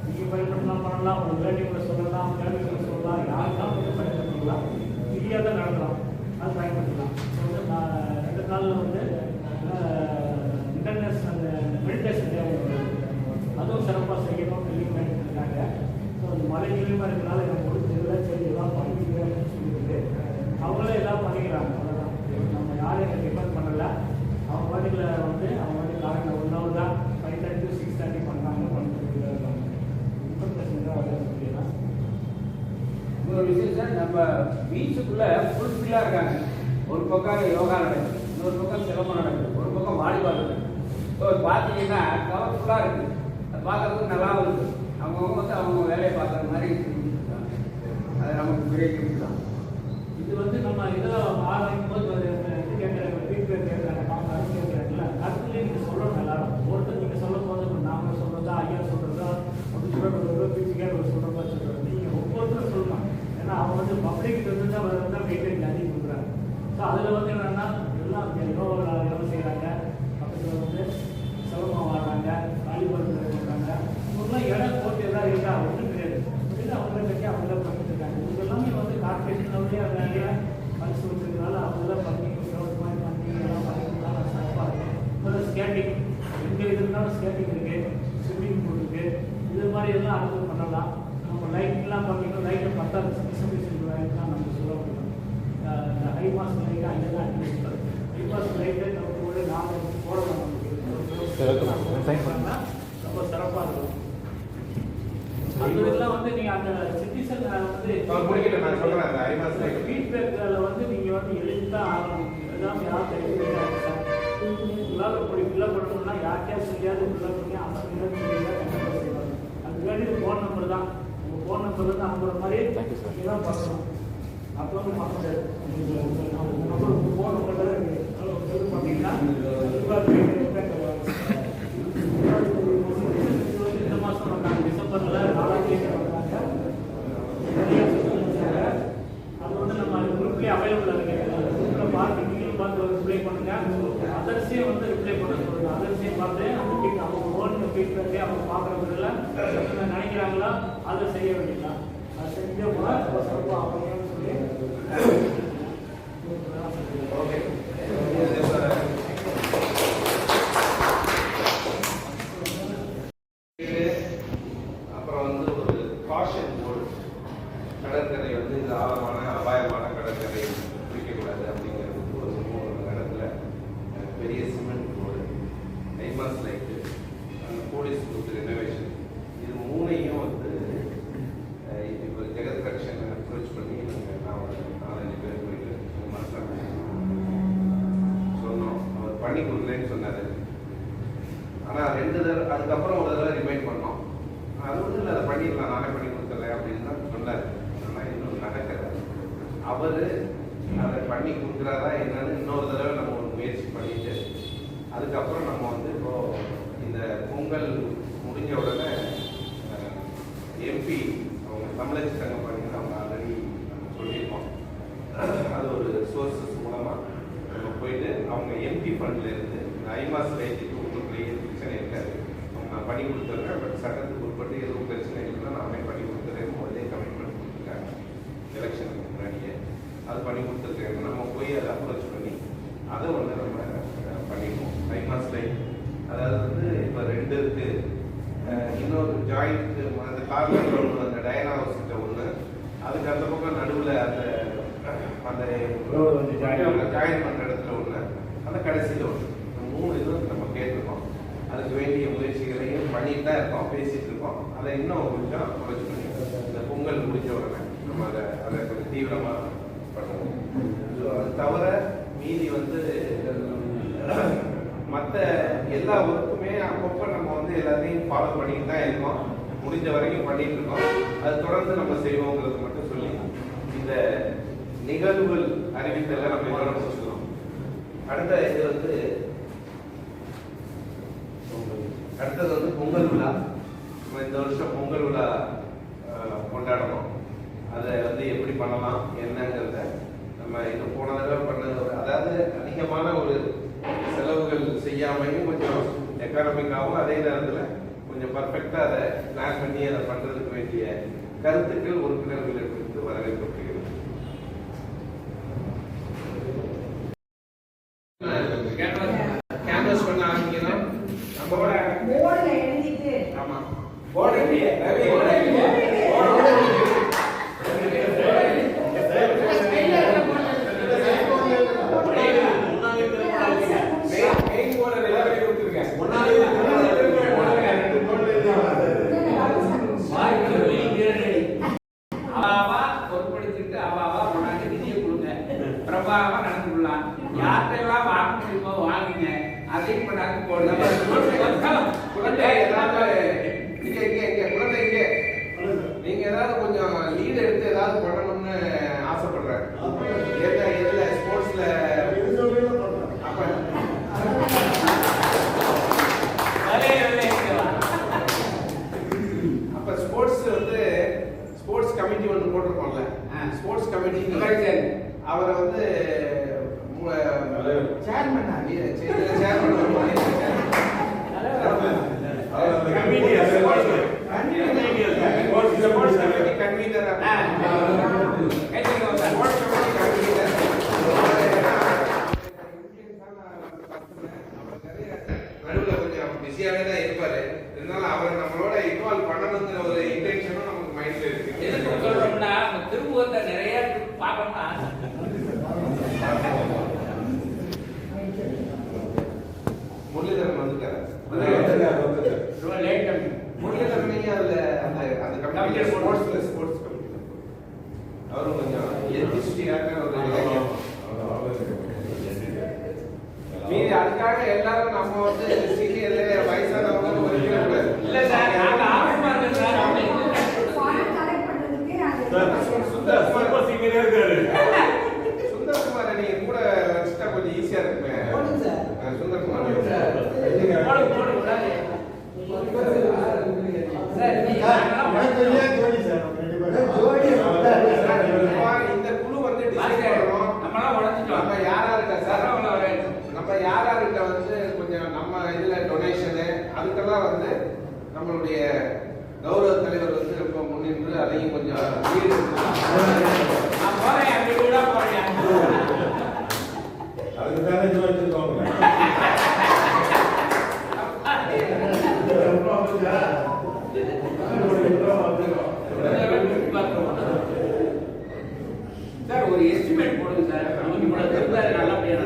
நீங்கள் பயன்படுத்தலாம், பண்ணலாம், ஒரு ரிலேட்டிவ்ல சொல்லலாம், ஃபேமிலியில் சொல்லலாம், யாருக்காக வந்து பயன்படுத்திக்கலாம். ஃப்ரீயாக தான் நடத்தலாம், அது பயன்படுத்தலாம். ஸோ வந்து நான் 2 நாளில் வந்து இன்டர்நேஷனல் மெடிடேஷன் டே அதுவும் சிறப்பாக செய்யணும் சொல்லி பண்ணிட்டுருக்காங்க. ஸோ அந்த மழை நிலையமாக இருக்கிறனால எனக்கு முடிஞ்சதில்லை. சரி, எல்லாம் பண்ணிக்கிறேன்னு சொல்லிட்டு அவங்களே எல்லாம் பண்ணிக்கிறாங்க. அவ்வளோதான். நம்ம யாரும் எனக்கு டிபெண்ட் பண்ணலை. அவங்க வாட்டில் வந்து அவங்க வாட்டி காலையில் 1 hour தான் 5:30 to 6:30 பண்ணாங்க. பண்ணிட்டு இருக்காங்க. இன்னொரு விஷயம் சார், நம்ம பீச்சுக்குள்ளே ஃபுல்ஃபில்லாக இருக்காங்க. ஒரு பக்கம் யோகா நடக்குது, இன்னொரு பக்கம் சிரமம் நடக்குது, ஒரு பக்கம் வாலிபால் இருக்குது. ஸோ பார்த்தீங்கன்னா கவர்ஃபுல்லாக இருக்குது. அது பார்க்குறதுக்கு நல்லாவும் இருக்குது. அவங்கவுங்க வந்து அவங்க வேலையை பார்க்குற மாதிரி இருக்காங்க. அது நமக்கு இது வந்து நம்ம இதில் ஆரம்பிக்கும் போது இது கேட்குற ஃபீட்பேக் கேட்குறாங்க அவங்க கேட்குறாங்கல்ல கருத்துலேயே நீங்கள் சொல்லணும் எல்லாரும் ஒருத்தர் நீங்கள் சொல்லும் போது நாங்கள் சொல்கிறதா ஐயா சொல்கிறதா அப்படி சொல்கிறதோ பிசிக்காக சொல்கிறதா சொல்கிறது நீங்கள் ஒவ்வொருத்தரும் சொல்லலாம் ஏன்னா அவங்க வந்து பப்ளிக் இருந்து தான் வெயிட்டேஜ் அதிகம் கொடுக்குறாங்க ஸோ அதில் வந்து என்னென்னா எல்லாம் எவ்வளோ செய்கிறாங்க பக்கத்தில் வந்து செலவமாக வர்றாங்க வாலிபால் பண்ணுறாங்க இவங்கெல்லாம் இடம் போட்டு எதாவது இருக்கா ஒன்றும் கிடையாது அவங்கள கட்டி அவங்கள பண்ணிட்டு இருக்காங்க இது எல்லாமே வந்து கார்பரேஷன்லேயே நிறைய பரிசு வச்சுருக்கனால அவங்களாம் பண்ணி மாதிரி பண்ணி எல்லாம் பண்ணிக்கலாம் சிறப்பாக இருக்கும் இப்போ ஸ்கேட்டிங் எங்கே இது இருந்தாலும் ஸ்கேட்டிங் இருக்குது ஸ்விம்மிங் பூல் இருக்குது இது மாதிரி எல்லாம் அனுபவம் பண்ணலாம் நம்ம லைட்லாம் பண்ணிக்கணும் லைட்டை பத்தாது எக்ஸிபிஷன் லைட்லாம் நம்ம சொல்ல முடியும் இந்த ஹை மாஸ் லைட்டு அங்கே தான் அனுப்பிச்சிருக்காரு ஹை மாஸ் லைட்டு நம்ம கூட நாம போடலாம் ரொம்ப சிறப்பாக இருக்கும் அதெல்லாம் வந்து நீங்க அந்த சிட்டிசன் வந்து நான் சொல்றேன் அந்த ஐமாஸ்ல ஃபீட்பேக்ல வந்து நீங்க வந்து எழுதிட்டா ஆகணும் எல்லாம் யார் தெரியாது உங்களால் இப்படி ஃபில்அப் பண்ணணும்னா யாருக்கே தெரியாது ஃபில்அப் பண்ணி அந்த செய்வாங்க அது வேண்டிய ஃபோன் நம்பர் தான் உங்க ஃபோன் நம்பர் வந்து அனுப்புற மாதிரி நீங்க தான் பண்ணணும் அப்போ வந்து மக்கள் ஃபோன் நம்பர் பண்ணீங்கன்னா இந்த மாதம் வந்தாங்க டிசம்பர்ல 4ஆம் தேதி வந்தாங்க அது வந்து நம்ம குரூப்லேயே அவைலபிள் இருக்கு குரூப்பில் பார்த்து நீங்களும் பார்த்து ரிப்ளை பண்ணுங்க அதர்ஸையும் வந்து ரிப்ளை பண்ண சொல்லுங்க அதர்ஸையும் பார்த்து அந்த அவங்க ஓன் ஃபீட்பேக்கே அவங்க பார்க்குறதுல நினைக்கிறாங்களா அதை செய்ய வேண்டியதான் அது செஞ்ச சிறப்பாக அமையன்னு சொல்லி ஓகே அப்புறம் வந்து ஒரு காஷன் போர்டு கடற்கரை வந்து இது ஆழமான அபாயமான கடற்கரை பிடிக்கக்கூடாது அப்படிங்கிறது ஒரு 3 இடத்துல பெரிய சிமெண்ட் போர்டு ஐமாஸ் லைட்டு அந்த போலீஸ் கொடுத்து ரெனோவேஷன் இது 3ஐயும் வந்து இப்போ ஜெகத் ரக்ஷன் அப்ரோச் பண்ணி நான் ஒரு 4-5 பேர் போயிட்டு 3 மாதம் சொன்னோம் அவர் பண்ணி கொடுக்கலன்னு சொன்னார் ஆனால் 2 தடவை அதுக்கப்புறம் ஒரு தடவை ரிமைண்ட் பண்ணோம் அது வந்து இல்லை அதை பண்ணிடலாம் நானே பண்ணி கொடுத்துட்றேன் அப்படின்னு தான் சொன்னார் ஆனால் இன்னும் நடக்கலை அவர் அதை பண்ணி கொடுக்குறாரா என்னன்னு இன்னொரு தடவை நம்ம ஒரு முயற்சி பண்ணிட்டு அதுக்கப்புறம் நம்ம வந்து இப்போது இந்த பொங்கல் முடிஞ்ச உடனே எம்பி அவங்க தமிழச்சி சங்கம் பண்ணிட்டு அவங்க ஆல்ரெடி சொல்லியிருக்கோம் அது ஒரு சோர்ஸஸ் மூலமாக நம்ம போயிட்டு அவங்க எம்பி ஃபண்டில் இருந்து இந்த ஐமாஸ் லைட்டுக்கு உங்களுக்கு பிரச்சனை இருக்காது நான் பண்ணி கொடுத்துட்றேன் பட் சட்டத்துக்கு உட்பட்டு எதுவும் பிரச்சனை இல்லைன்னா நானே பண்ணி கொடுத்துறேன் முதலே கமிட்மெண்ட் கொடுத்துருக்காங்க எலெக்ஷனுக்கு முன்னாடியே அது பண்ணி கொடுத்துருக்கேன் நம்ம போய் அதை அப்ரோச் பண்ணி அதை வந்து நம்ம பண்ணிடுவோம் ஐமாஸ் லைட் அதாவது வந்து இப்போ 2 இருக்கு இன்னொரு ஜாயிண்ட் அந்த கார்னர் ஒன்று அந்த டயனா ஹவுஸ் கிட்ட ஒன்று அதுக்கு அந்த பக்கம் நடுவில் அந்த ஜாயின் பண்ணுற இடத்துல ஒன்று அந்த கடைசியில் ஒன்று 3 இதுவும் நம்ம கேட்டிருக்கோம் அதுக்கு வேண்டிய முயற்சிகளையும் பண்ணிட்டு தான் இருக்கோம் பேசிட்டு இருக்கோம் அதை இன்னும் கொஞ்சம் குறைச்சி பண்ணி இந்த பொங்கல் முடிஞ்ச உடனே நம்ம அதை கொஞ்சம் தீவிரமாக பண்ணுவோம். ஸோ அது தவிர மீதி வந்து மற்ற எல்லா ஒர்க்குமே அப்பப்போ நம்ம வந்து எல்லாத்தையும் ஃபாலோ பண்ணிட்டு தான் இருக்கோம் முடிஞ்ச வரைக்கும் பண்ணிட்டு இருக்கோம் அது தொடர்ந்து நம்ம செய்வோங்கிறது மட்டும் சொல்லி இந்த நிகழ்வுகள் அறிவித்தலை நம்ம இதோட முடிச்சுக்கிறோம். அடுத்த இது வந்து அடுத்தது வந்து பொங்கல் விழா. நம்ம இந்த வருஷம் பொங்கல் விழா கொண்டாடணும். அதை வந்து எப்படி பண்ணலாம் என்னங்கிறத நம்ம இது போன தடவை பண்ணது அதாவது அதிகமான ஒரு செலவுகள் செய்யாமையும் கொஞ்சம் எக்கானமிக்காகவும் அதே நேரத்தில் கொஞ்சம் பர்ஃபெக்டாக அதை பிளான் பண்ணி அதை பண்ணுறதுக்கு வேண்டிய கருத்துக்கள் உறுப்பினர்களிடமிருந்து வரவேற்கப்படுகிறது. கேன்வாஸ் பண்ண ஆரம்பிக்கலாம். நம்மளோட போர்டுல எழுதிட்டு ஆமா போர்டு இல்லையே ரவி பொருட்படுத்திட்டு அவாவா கொண்டாந்து நிதியை கொடுங்க பிரபாவா நடந்து கொள்ளலாம். யார்கிட்டெல்லாம் வாங்க முடியுமோ வாங்குங்க. அதையும் பண்ணாங்க போடுங்க. குழந்தை ஏதாவது நீங்க ஏதாவது கொஞ்சம் லீட் எடுத்து ஏதாவது ஏதாவது பண்ணணும்னு ஆசைப்படுறேன். எதுல ஸ்போர்ட்ஸ்ல அப்ப அப்ப ஸ்போர்ட்ஸ் வந்து ஸ்போர்ட்ஸ் கமிட்டி ஒன்று போட்டிருக்கோம்ல, ஸ்போர்ட்ஸ் கமிட்டி அவரை வந்து சேர்மன் நடுவில் கொஞ்சம் பிஸியாவே தான் இருப்பாரு. இருந்தாலும் அவரை நம்மளோட இன்வால்வ் பண்ணணுங்கிற ஒரு இன்டென்ஷனும் நமக்கு மைண்ட்ல இருக்கு. எதுக்கு சொல்றோம்னா திருமுகத்தை நிறைய பார்க்கணும்னா முரளிதரன் வந்துட்டாரு. முரளிதரன் அதுல அந்த கமிட்டி ஸ்போர்ட்ஸ் கமிட்டி அவரும் கொஞ்சம் எதிர்ச்சியாக ஒரு இலக்கியம். மீதி அதுக்காக எல்லாரும் நம்ம வந்து சீனியர்ல வயசானவங்க ஒதுக்கிடக்கூடாது. இல்ல சார், நாங்க ஆர்வமா இருக்கோம் சார். ஃபாரன் கலெக்ட் பண்றதுக்கு அது சூப்பர் சீனியரா இருக்காரு. சுந்தர்குமாரை நீங்க கூட வச்சுட்டா கொஞ்சம் ஈஸியா இருக்குமே. சுந்தர்குமார் இந்த குழு வந்து நம்ம யாராருக்கிட்ட வந்து கொஞ்சம் நம்ம இதுல டொனேஷனு அதுக்கெல்லாம் வந்து நம்மளுடைய கௌரவ தலைவர் வந்து ரொம்ப முன்னின்று அதையும் கொஞ்சம் அதுக்காக ஜோதிச்சுக்கோங்க. சார் ஒரு எஸ்டிமேட் போடுங்க சார். நமக்கு இவ்வளவு தெரிந்தாரு நல்லபடியா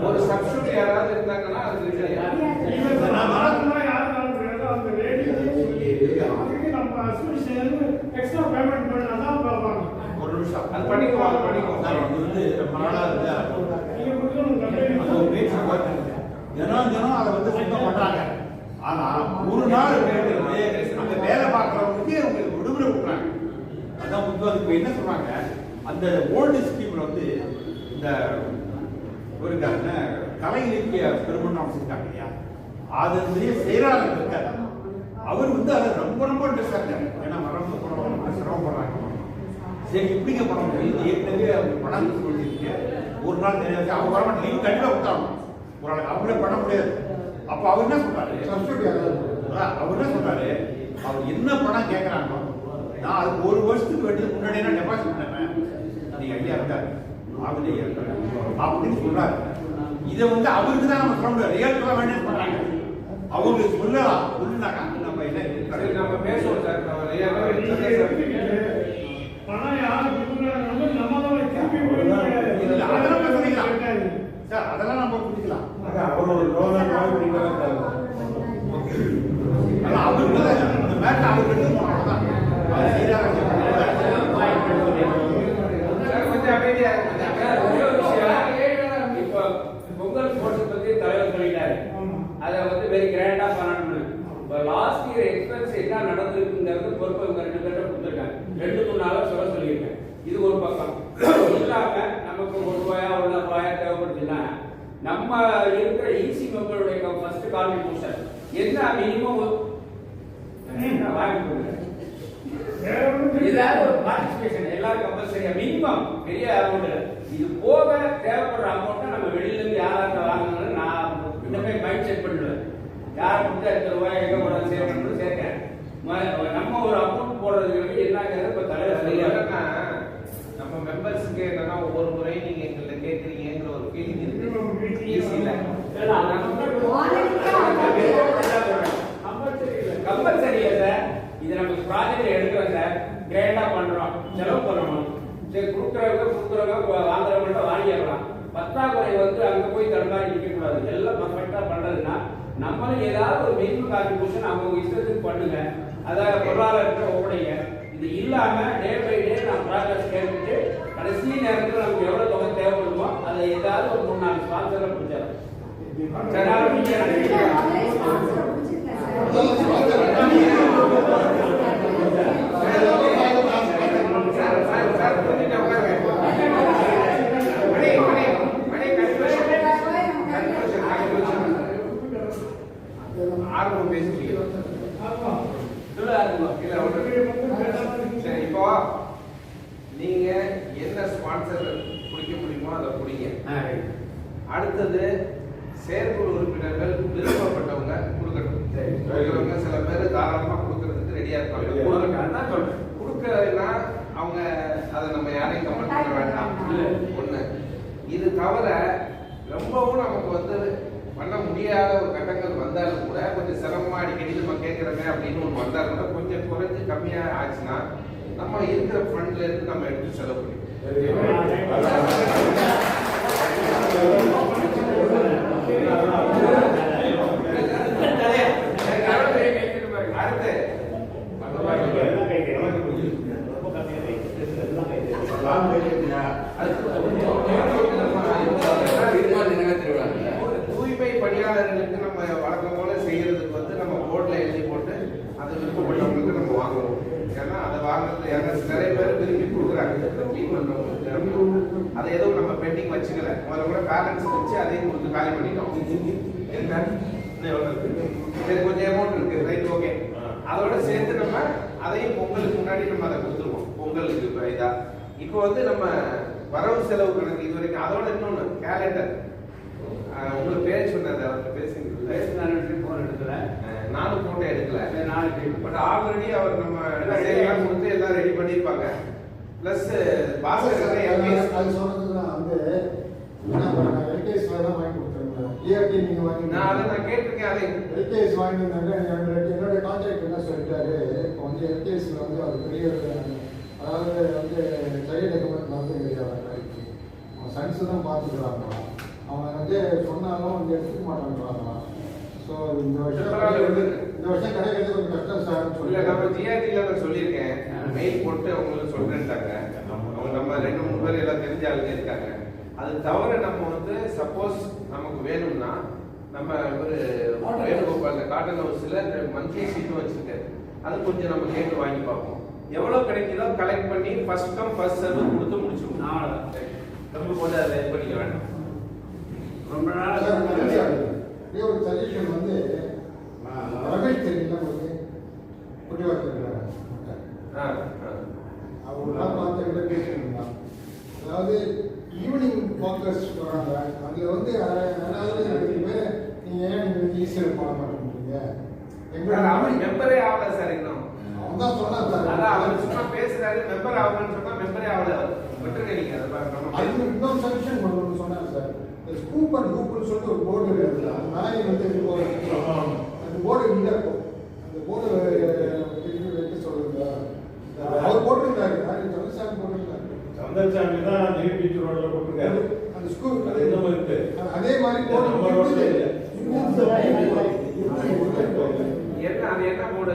ஒரு சப்ஸ்டியூட் யாராவது இருந்தாங்கன்னா அது எக்ஸ்ட்ரா பேமெண்ட் பண்ணாதான் பார்ப்பாங்க. ஒரு நிமிஷம் அது பண்ணிக்குவாங்க வந்து ரொம்ப நாளா தினம் அதை வந்து சுத்தம் பண்றாங்க. ஆனா ஒரு நாள் அந்த வேலை பார்க்கறவங்களுக்கு உங்களுக்கு விடுமுறை கொடுக்குறாங்க. அதான் முக்கியம். இப்ப என்ன சொல்றாங்க, அந்த ஓல்டு ஸ்கீம்ல வந்து இந்த ஒரு கலை இலக்கிய பெருமன்றம் செஞ்சாங்க இல்லையா, அது செயலாளர் இருக்காரு. அவர் வந்து அதை ரொம்ப ரொம்ப இன்ட்ரெஸ்ட் இருக்காரு. ஏன்னா மறந்து போனவங்க சிரமப்படுறாங்க. சரி இப்படிங்க பண்ண முடியும், ஏற்கனவே அவங்க படம் சொல்லிட்டு ஒரு நாள் தெரியாது, அவங்க வரமாட்டேன் லீவ் கண்டிப்பாக கொடுத்தாங்க ஒரு நாளைக்கு, அவங்களே பண்ண முடியாது. அப்போ அவர் என்ன சொல்றாரு, அவர் என்ன சொல்றாரு, அவர் என்ன படம் கேட்கறாங்களோ நான் அதுக்கு ஒரு வருஷத்துக்கு வேண்டியது முன்னாடியே நான் டெபாசிட் பண்ணேன், நீங்க ஐடியா இருக்காரு ஆகுதே அப்படின்னு சொல்றாரு. இதை வந்து அவருக்கு தான் நம்ம சொல்ல முடியாது, ரியல் சொல்ல வேண்டியது பண்றாங்க. அவங்களுக்கு சொல்லலாம், சொல்லுனாக்கா நம்ம என்ன நம்ம பேசுவோம் சார். பணம் யாரும் நம்ம தான் திருப்பி அதெல்லாம் சொல்லிக்கலாம் சார், அதெல்லாம் நம்ம புரிஞ்சுக்கலாம். அவருக்கு அந்த மேட்டர் அவருக்கு கொஞ்சம் அமைதியா 2-3 நாளா சொல்லியிருக்கேன். இது ஒரு பக்கம் இல்லாம நமக்கு ₹1 ₹1 தேவைப்படுதுன்னா நம்ம இருக்கிற ஈசி மெம்பருடைய ஃபர்ஸ்ட் கான்ட்ரிபியூஷன் என்ன மினிமம் ஏதாவது ஒரு பார்ட்டிசிபேஷன் எல்லாரும் கம்பல்சரியா மினிமம் பெரிய அமௌண்ட். இது போக தேவைப்படுற அமௌண்ட்டை நம்ம வெளியில இருந்து யாராவது வாங்கணும்னு நான் இன்னமே மைண்ட் செட் பண்ணுவேன். யார் கொடுத்தா ₹2 எங்க போட சேர்க்கணும்னு சேர்க்கிறேன். நம்ம ஒரு அமௌண்ட் போடுறதுக்கு என்னங்கிறது இப்ப தலைவர் நம்ம மெம்பர்ஸுக்கு என்னன்னா ஒவ்வொரு முறையும் நீங்க எங்கள்ட்ட கேட்குறீங்கிற ஒரு ஃபீலிங் இருக்கு. ஈஸியில கம்பல்சரி சார். இது நம்ம ப்ராஜெக்ட் எடுக்கிறோம் சார், கிரேண்டா பண்றோம், செலவு பண்ணணும். சரி கொடுக்குறவங்க வாங்குறவங்கள்ட்ட வாங்கிடலாம். பற்றாக்குறை அங்க போய் தடுமாறி நிற்க கூடாது. எல்லாம் பர்ஃபெக்டா பண்றதுன்னா நம்மளும் ஏதாவது ஒரு மினிமம் கான்ட்ரிபியூஷன் அவங்க இஷ்டத்துக்கு பண்ணுங்க. அதாவது பொருளாதாரத்தை ஒப்படைங்க. இது இல்லாம டே பை டே நான் ப்ராஜெக்ட் கேட்டுட்டு கடைசி நேரத்தில் நமக்கு எவ்வளவு தொகை தேவைப்படுமோ அதை ஏதாவது ஒரு 3-4 ஸ்பான்சரை பிடிச்சிடலாம். ஆர்வம் பேசுறீங்க. சரி, இப்போ நீங்க என்ன ஸ்பான்சர் பிடிக்க முடியுமோ அதை பிடிங்க. அடுத்தது செயற்குழு உறுப்பினர்கள் விருப்பப்பட்டவங்க கொடுக்கணும். கொடுக்கிறவங்க சில பேர் தாராளமா கொடுக்கறதுக்கு ரெடியா இருப்பாங்க. கொடுக்கறதுனா அவங்க அதை நம்ம யாரையும் கமெண்ட் பண்ண வேண்டாம். ஒண்ணு இது தவிர ரொம்பவும் நமக்கு பண்ண முடியாத ஒரு கட்டங்கள் வந்தாலும் கூட கொஞ்சம் சிரமமா அடிக்கடி நம்ம கேட்கறோமே அப்படின்னு ஒன்று வந்தாலும் கூட கொஞ்சம் குறைஞ்சு கம்மியா ஆச்சுன்னா நம்ம இருக்கிற ஃபண்ட்ல இருந்து நம்ம எடுத்து செலவு தூய்மை பணியாளர்களுக்கு நம்ம வழக்கம் போல செய்யறதுக்கு நம்ம போர்ட்ல எழுதி போட்டு அது விருப்பப்பட்டவங்களுக்கு நம்ம வாங்குவோம். ஏன்னா அதை வாங்குறது நிறைய பேர் விரும்பி கொடுக்குறாங்க. கிளீன் பண்றவங்க அதை எதுவும் நம்ம பெண்டிங் வச்சுக்கல. முதல்ல கூட பேலன்ஸ் வச்சு அதையும் கொடுத்து காலி பண்ணிட்டோம். சரி, கொஞ்சம் அமௌண்ட் இருக்கு, ரைட், ஓகே. அதோட சேர்த்து நம்ம அதையும் பொங்கலுக்கு முன்னாடி நம்ம அதை கொடுத்துருவோம். பொங்கலுக்கு இதா இப்போ நம்ம வரவு செலவு கணக்கு இது வரைக்கும் அதோட இன்னொன்று கேலண்டர். உங்களுக்கு பேர் சொன்னது அவர்கிட்ட பேசுங்க. போன் எடுக்கல, நானும் போட்டோ எடுக்கல. பட் ஆல்ரெடி அவர் நம்ம எல்லாம் கொடுத்து எல்லாம் ரெடி பண்ணியிருப்பாங்க. பிளஸ் பாஸ்கர் நான் கேட்டிருக்கேன். அதை எல்கேஎஸ் வாங்கியிருந்தாங்க. என்னோட கான்ட்ராக்ட் என்ன சொல்லிட்டாரு, இப்போ எல்கேஎஸ்ல அவர் பெரிய அதாவது சைல்டு டெவலப்மெண்ட் கிடையாது. அவன் சயின்ஸு தான் பார்த்துக்கிறாங்க. அவன் சொன்னாலும் எடுத்துக்க மாட்டாங்கிறாங்களாம். ஸோ இந்த வருஷம் கிடைக்கிறது கொஞ்சம் கஷ்டம் சார். இல்லை, நம்ம ஜிஆர்டியில் நான் சொல்லியிருக்கேன், மெயில் போட்டு அவங்களுக்கு சொல்றேன்ட்டாங்க. அவங்க நம்ம 2-3 பேர் எல்லாம் தெரிஞ்ச ஆளுங்க இருக்காங்க. அது தவிர நம்ம சப்போஸ் நமக்கு வேணும்னா நம்ம ஒரு வேணுகோபால் காட்டன் ஹவுஸ்ல மந்த்லி சீட்டும் வச்சிருக்காரு. அது கொஞ்சம் நம்ம கேட்டு வாங்கி பார்ப்போம். எவ்வளவு கிடைக்குதோ கலெக்ட் பண்ணி ஃபர்ஸ்ட் கம் ஃபர்ஸ்ட் சர்வ் கொடுத்து முடிச்சுக்கணும். நம்ம போட்டு அதை பண்ணிக்க வேண்டாம். ரொம்ப நாள் ஒரு சஜஷன் ரமேஷ் தெரியுங்களா உங்களுக்கு? குடிவார்த்தை அவங்களாம் பார்த்து பேசியிருந்தான். அதாவது ஈவினிங் வாக்கர்ஸ் வராங்க. அதில் யாராவது பேர் நீங்கள் ஏன் எங்களுக்கு ஈஸியாக போட மாட்டேங்கிறீங்க? அவன் மெம்பரே ஆகல சார். இன்னும் அவன் தான் சொன்னான் சார். அதான் அவர் சும்மா பேசுறாரு, மெம்பர் ஆகலன்னு சொன்னா மெம்பரே ஆகல. விட்டுருங்க நீங்க. அது இன்னொரு சஜஷன் பண்ணணும்னு சொன்னாங்க சார். ஸ்கூப் அண்ட் ஹூப்னு சொல்லிட்டு ஒரு போர்டு இருக்குது. நாய் அந்த போர்டு இல்லை. அந்த போர்டு வைக்க சொல்லுங்க. அவர் போட்டிருக்காரு, சந்திரசாமி போட்டிருக்காரு. சந்திரசாமி தான் நியூ பீச் ரோட்ல போட்டிருக்காரு. அந்த ஸ்கூல் அது இன்னும் இருக்கு. அதே மாதிரி போர்டு என்ன அது என்ன போர்டு?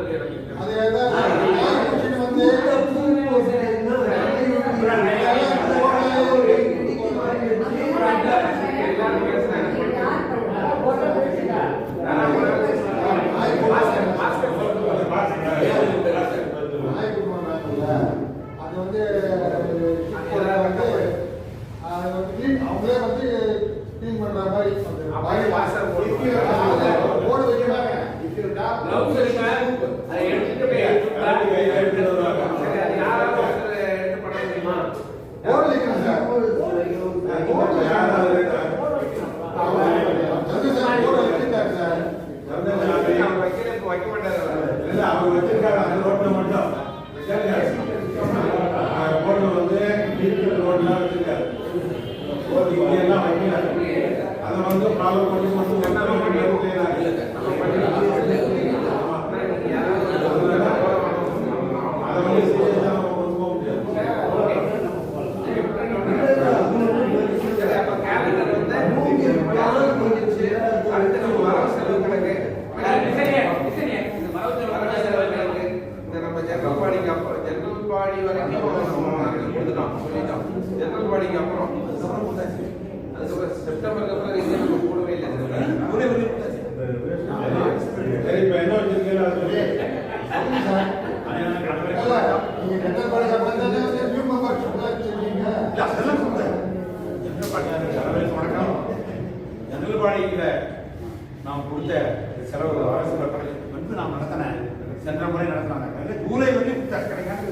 அதை வந்து ஃபாலோ பண்ணி மட்டும் அதை வந்து சீரியஸாக நம்ம கொண்டு போக முடியாது. ஜெனரல் பாடி வரைக்கும் கொடுத்துட்டோம், சொல்லிட்டோம். ஜெனரல் பாடிக்கு அப்புறம் அதுக்கப்புறம் செப்டம்பருக்கு அப்புறம் இது நம்ம கூடவே இல்லை. சரி, இப்போ என்ன வச்சிருக்கீங்க அது சொல்லி நீங்க கெட்ட பழக்க வந்தானே வந்து நியூ மெம்பர் சொல்றீங்க. அதெல்லாம் சொல்றேன். ஜெனரல் வணக்கம். ஜெனரல் பாடியில் நாம் கொடுத்த செலவு அரசு வந்து நாம் நடத்தினேன். சென்ற முறை நடத்தினாங்க. ஜூலை வரைக்கும் கிடைக்காது.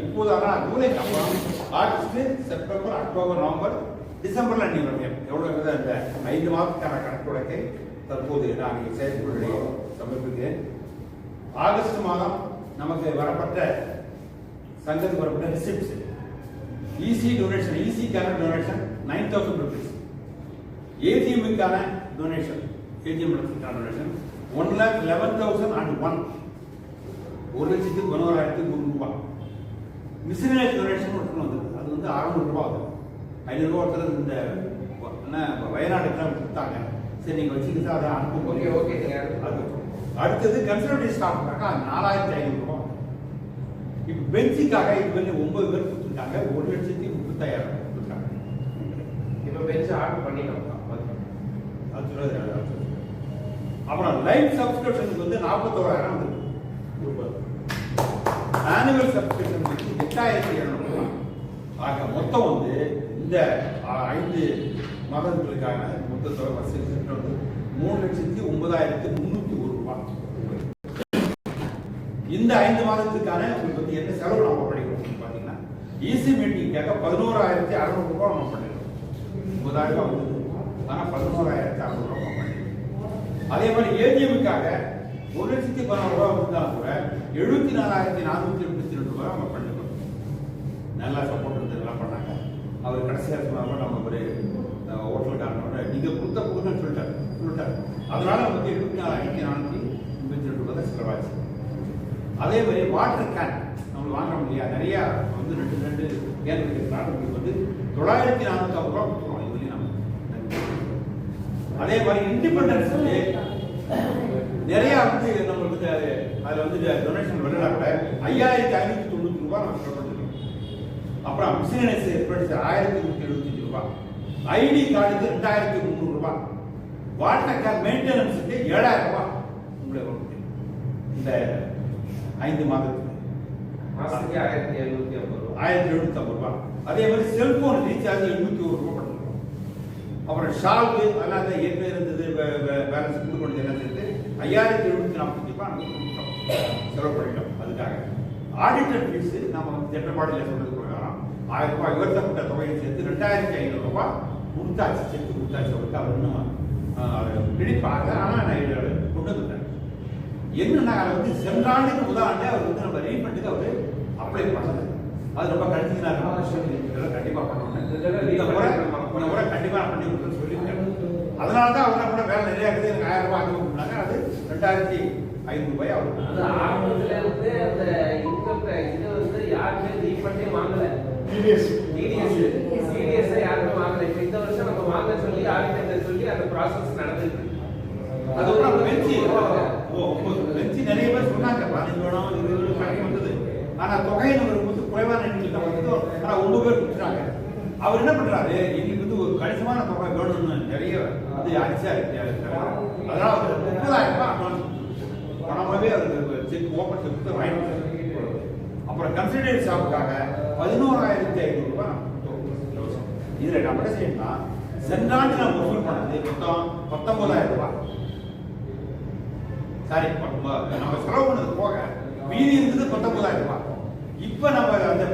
இப்போது ஆனால் ஜூலைக்கு அப்புறம் ஆகஸ்ட், செப்டம்பர், அக்டோபர், நவம்பர், டிசம்பர்ல நீ வருவீங்க. எவ்வளவு அந்த 5 மாதத்துக்கான கணக்கு வழக்கை தற்போது நான் செயற்குழுவை சமர்ப்பிக்கிறேன். ஆகஸ்ட் மாதம் நமக்கு வரப்பட்ட சங்கத்துக்கு வரப்பட்ட ரிசிப்ட்ஸ், இசி டொனேஷன், இசிக்கான டொனேஷன் 9,000 rupees, ஏடிஎம்முக்கான டொனேஷன், ஏடிஎம் டொனேஷன் 1,11,001, 1,11,100 ரூபாய். மிஸ்லினியஸ் டொனேஷன் ஒன்று வந்தது. அது வந்து 600 ரூபாய் ஆகுது. 500 ரூபா ஒருத்தர் இந்த என்ன வயநாட்டுக்கு கொடுத்தாங்க. சரி, நீங்க வச்சுக்கிட்டு அதை அனுப்பும். Okay okay. அது அடுத்தது கன்சர்வேட்டிவ் ஸ்டாஃப்காக 4,500 ரூபாய். இப்போ பெஞ்சுக்காக இது வந்து 9 பேர் கொடுத்துருக்காங்க. 1,35,000 கொடுத்துருக்காங்க. இப்போ பெஞ்ச் ஆர்டர் பண்ணிட்டோம். அப்புறம் லைஃப் சப்ஸ்கிரிப்ஷனுக்கு வந்து 41,000 வந்து ஆனுவல் சப்ஸ்கிரிப்ஷன் 8,200 ரூபாய். ஆக மொத்தம் வந்து இந்த 5 மாதங்களுக்கான மொத்த தொகை வந்து 3,09,301 ரூபாய். இந்த 5 மாதத்துக்கான உங்களுக்கு வந்து என்ன செலவு நம்ம படிக்கிறோம் பார்த்தீங்கன்னா, ஈசி மீட்டிங்காக 11,600 ரூபாய் நம்ம பண்ணிடுறோம். 9,000 ரூபாய் வந்து ஆனால் 11,600 ரூபாய் நம்ம பண்ணிடுறோம். அதே மாதிரி ஏடிஎம்முக்காக 1,11,000 ரூபாய் இருந்தாலும் கூட 74,482 ரூபாய் நம்ம பண்ணிடுறோம். நல்லா சப்போர்ட் இருந்து எல்லாம் பண்ணாங்க. அவர் கடைசியாக சொன்னாலும் நம்ம ஒரு ஹோட்டலுக்காரனோட நீங்கள் கொடுத்தன்னு சொல்லிட்டாரு. அதனால நமக்கு 74,482 ரூபாய் தான் செலவாச்சு. அதே மாதிரி வாட்டர் கேன் நம்ம வாங்குறோம் இல்லையா, நிறையா வந்து 2 கேன் இருக்கிறதுனால நமக்கு வந்து 9,450 ரூபாய் கொடுத்துருவோம். இதுலேயும் நம்ம அதே மாதிரி இண்டிபெண்டன்ஸ் நிறைய வந்து நம்மளுக்கு அதில் வந்து டொனேஷன் வரல கூட 5,590 ரூபாய் நம்ம செலவு. அப்புறம் மிஸ்லினியஸ் எக்ஸ்பென்ஸ் 1,175 ரூபாய், ஐடி கார்டுக்கு 2,300 ரூபாய், வாட்டர் கேன் மெயின்டெனன்ஸுக்கு 7,000 ரூபாய் உங்களுக்கு இந்த 5 மாதத்துக்கு மாசத்துக்கு 1,750 ரூபாய். 1,750 ரூபாய். அதே மாதிரி செல்போன் ரீசார்ஜ் 801 ரூபாய் பண்ணிருக்கோம். அப்புறம் ஷால்வு அதெல்லாம் அந்த ஏற்கனவே இருந்தது பேலன்ஸ் கொண்டு கொண்டு எல்லாம் சேர்த்து 5,740 ரூபாய் நம்ம கொடுத்தோம், செலவு பண்ணிட்டோம். அதுக்காக ஆடிட்டர் ஃபீஸ் நம்ம ஜெனரல் பாடியில் சொல்றது பிரகாரம் 1,000 ரூபாய் உயர்த்தப்பட்ட தொகையை சேர்த்து 2,500 ரூபாய் கொடுத்தாச்சு, சேர்த்து கொடுத்தாச்சு. அவருக்கு அவர் இன்னும் பிடிப்பாங்க. ஆனால் நான் கொண்டு வந்துட்டேன். என்னன்னா அதை வந்து சென்ற ஆண்டுக்கு முதல் ஆண்டு அவர் வந்து நம்ம ரீஃபண்டுக்கு அவர் அப்ளை பண்ணது. அது ரொம்ப கண்டிப்பாக கண்டிப்பாக பண்ணணும். இந்த முறை கண்டிப்பாக நான் பண்ணி கொடுத்து சொல்லியிருக்கேன். அதனால தான் அவங்க கூட வேலை நிறைய இருக்குது. எனக்கு 1,000 ரூபாய் கொடுத்தாங்க. அது 2,500 ரூபாய் அவருக்கு. அது ஆரம்பத்துல இருந்து அந்த இன்கம் இது வந்து யாருமே ரீஃபண்டே வாங்கல. டிடிஎஸ் யாருமே வாங்கல. இப்போ இந்த வருஷம் நம்ம வாங்க சொல்லி ஆடிட்டர் சொல்லி அந்த ப்ராசஸ் நடந்துருக்கு. அதுக்கப்புறம் பெஞ்சி நிறைய பேர் சொன்னாங்க 15 வேணும் 20 வேணும் கணக்கு வந்தது. ஆனால் தொகை நம்மளுக்கு வந்து குறைவான எண்ணிக்கை வந்து ஆனால் 9 பேர் கொடுத்துட்டாங்க. அவர் என்ன பண்றாரு, எங்களுக்கு வந்து ஒரு கணிசமான தொகை வேணும்னு நிறைய வந்து அடிச்சா அதனால அவர் 30,000 ரூபாய் அட்வான்ஸ் பணமாகவே அவருக்கு செக் ஓப்பன் செக் வாங்கிட்டு. அப்புறம் கன்சல்டேட் ஷாப்புக்காக 11,500 ரூபாய் இதுல நம்ம என்ன செய்யணும்னா, சென்ற ஆண்டு நம்ம வசூல் பண்ணது மொத்தம் 19,000 ரூபாய். சாரி, நம்ம செலவு பண்ணது போக மீதி இருந்தது 19,000 ரூபாய். இப்ப நம்ம அந்த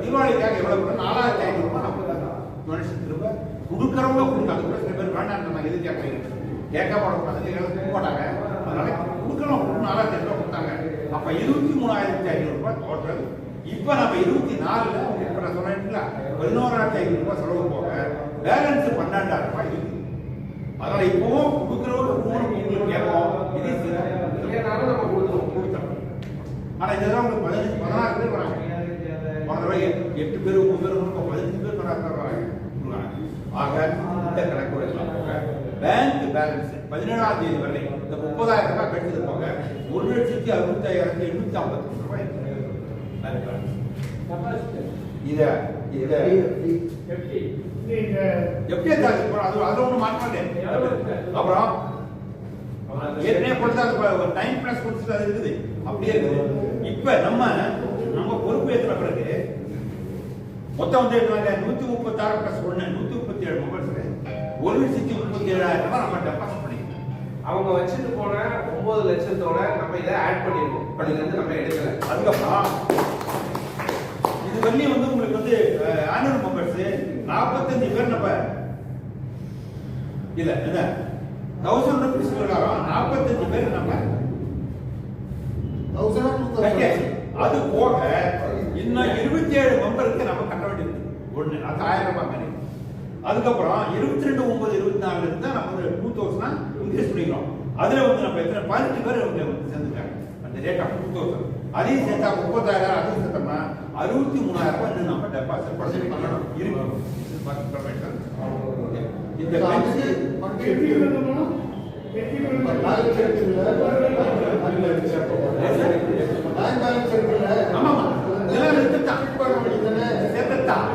தீபாவளிக்காக எவ்வளவு 4,500 ரூபாய் நம்ம டொனேஷன் திரும்ப கொடுக்கறவங்க கொடுக்காது கூட சில பேர் வேண்டாம் நம்ம எது கேட்க போட்டாங்க. அதனால கொடுக்கறவங்க 4,500 ரூபாய் கொடுத்தாங்க. அப்ப 23,500 ரூபாய் டோட்டல். இப்ப நம்ம 24ல இப்ப நான் சொன்னேன் 11,500 ரூபாய் செலவு போக பேலன்ஸ் 12,000 ரூபாய் இருக்கு. அதனால இப்பவும் கொடுக்குறவங்க உங்களுக்கு கேட்போம், இது இல்லைனாலும் நம்ம கொடுத்தோம். ஆனா இதெல்லாம் உங்களுக்கு 16 பேர் வராங்க. போன தடவை 8 பேர் 9 பேர் 15 பேர் வராங்க. ஆக இந்த கணக்கு பேங்க் பேலன்ஸ் 17ஆம் தேதி வரை இந்த 30,000 ரூபாய் கட்டியது போக 1,65,853 ரூபாய் இத எப்படி அது ஒண்ணு மாற்றமே. அப்புறம் ஏற்கனவே கொடுத்தா டைம் பிளஸ் கொடுத்து அது இருக்குது, அப்படியே இருக்குது. இப்ப நம்ம பொறுப்பேற்ற பிறகு மொத்தம் வந்து 136 பிளஸ் 1 137 மெம்பர்ஸ் 1,37,000 ரூபாய் நம்ம டெபாசிட் பண்ணிருக்கோம். அவங்க வச்சுட்டு போன 9 லட்சத்தோட நம்ம இதை ஆட் பண்ணிருக்கோம். அதுலேருந்து நம்ம எடுக்கல. அதுக்கப்புறம் இது வரலையும் வந்து உங்களுக்கு வந்து ஆனுவல் மெம்பர்ஸ் 45 பேர் நம்ம இல்ல என்ன 1000 ரூபீஸ் பிரகாரம் 45 பேர் நம்ம அது போக இன்னும் 27 மெம்பருக்கு நம்ம கட்ட வேண்டியது ஒண்ணு, அது 1000 ரூபாய் மாதிரி. அதுக்கப்புறம் 22/9/24 இருந்தா நம்ம 2000 இன்க்ரீஸ் பண்ணிக்கிறோம். அதுல வந்து நம்ம எத்தனை 18 பேர் வந்து சேர்ந்துட்டாங்க அந்த ரேட் ஆஃப் 2000. அதையும் சேர்த்தா 30,000, அதையும் சேர்த்தோம்னா 63,000 ரூபாய் இன்னும் நம்ம டெபாசிட் பண்ணணும் இருக்கு. இந்த ஆமாமா இதெல்லாம் சேர்த்துதான்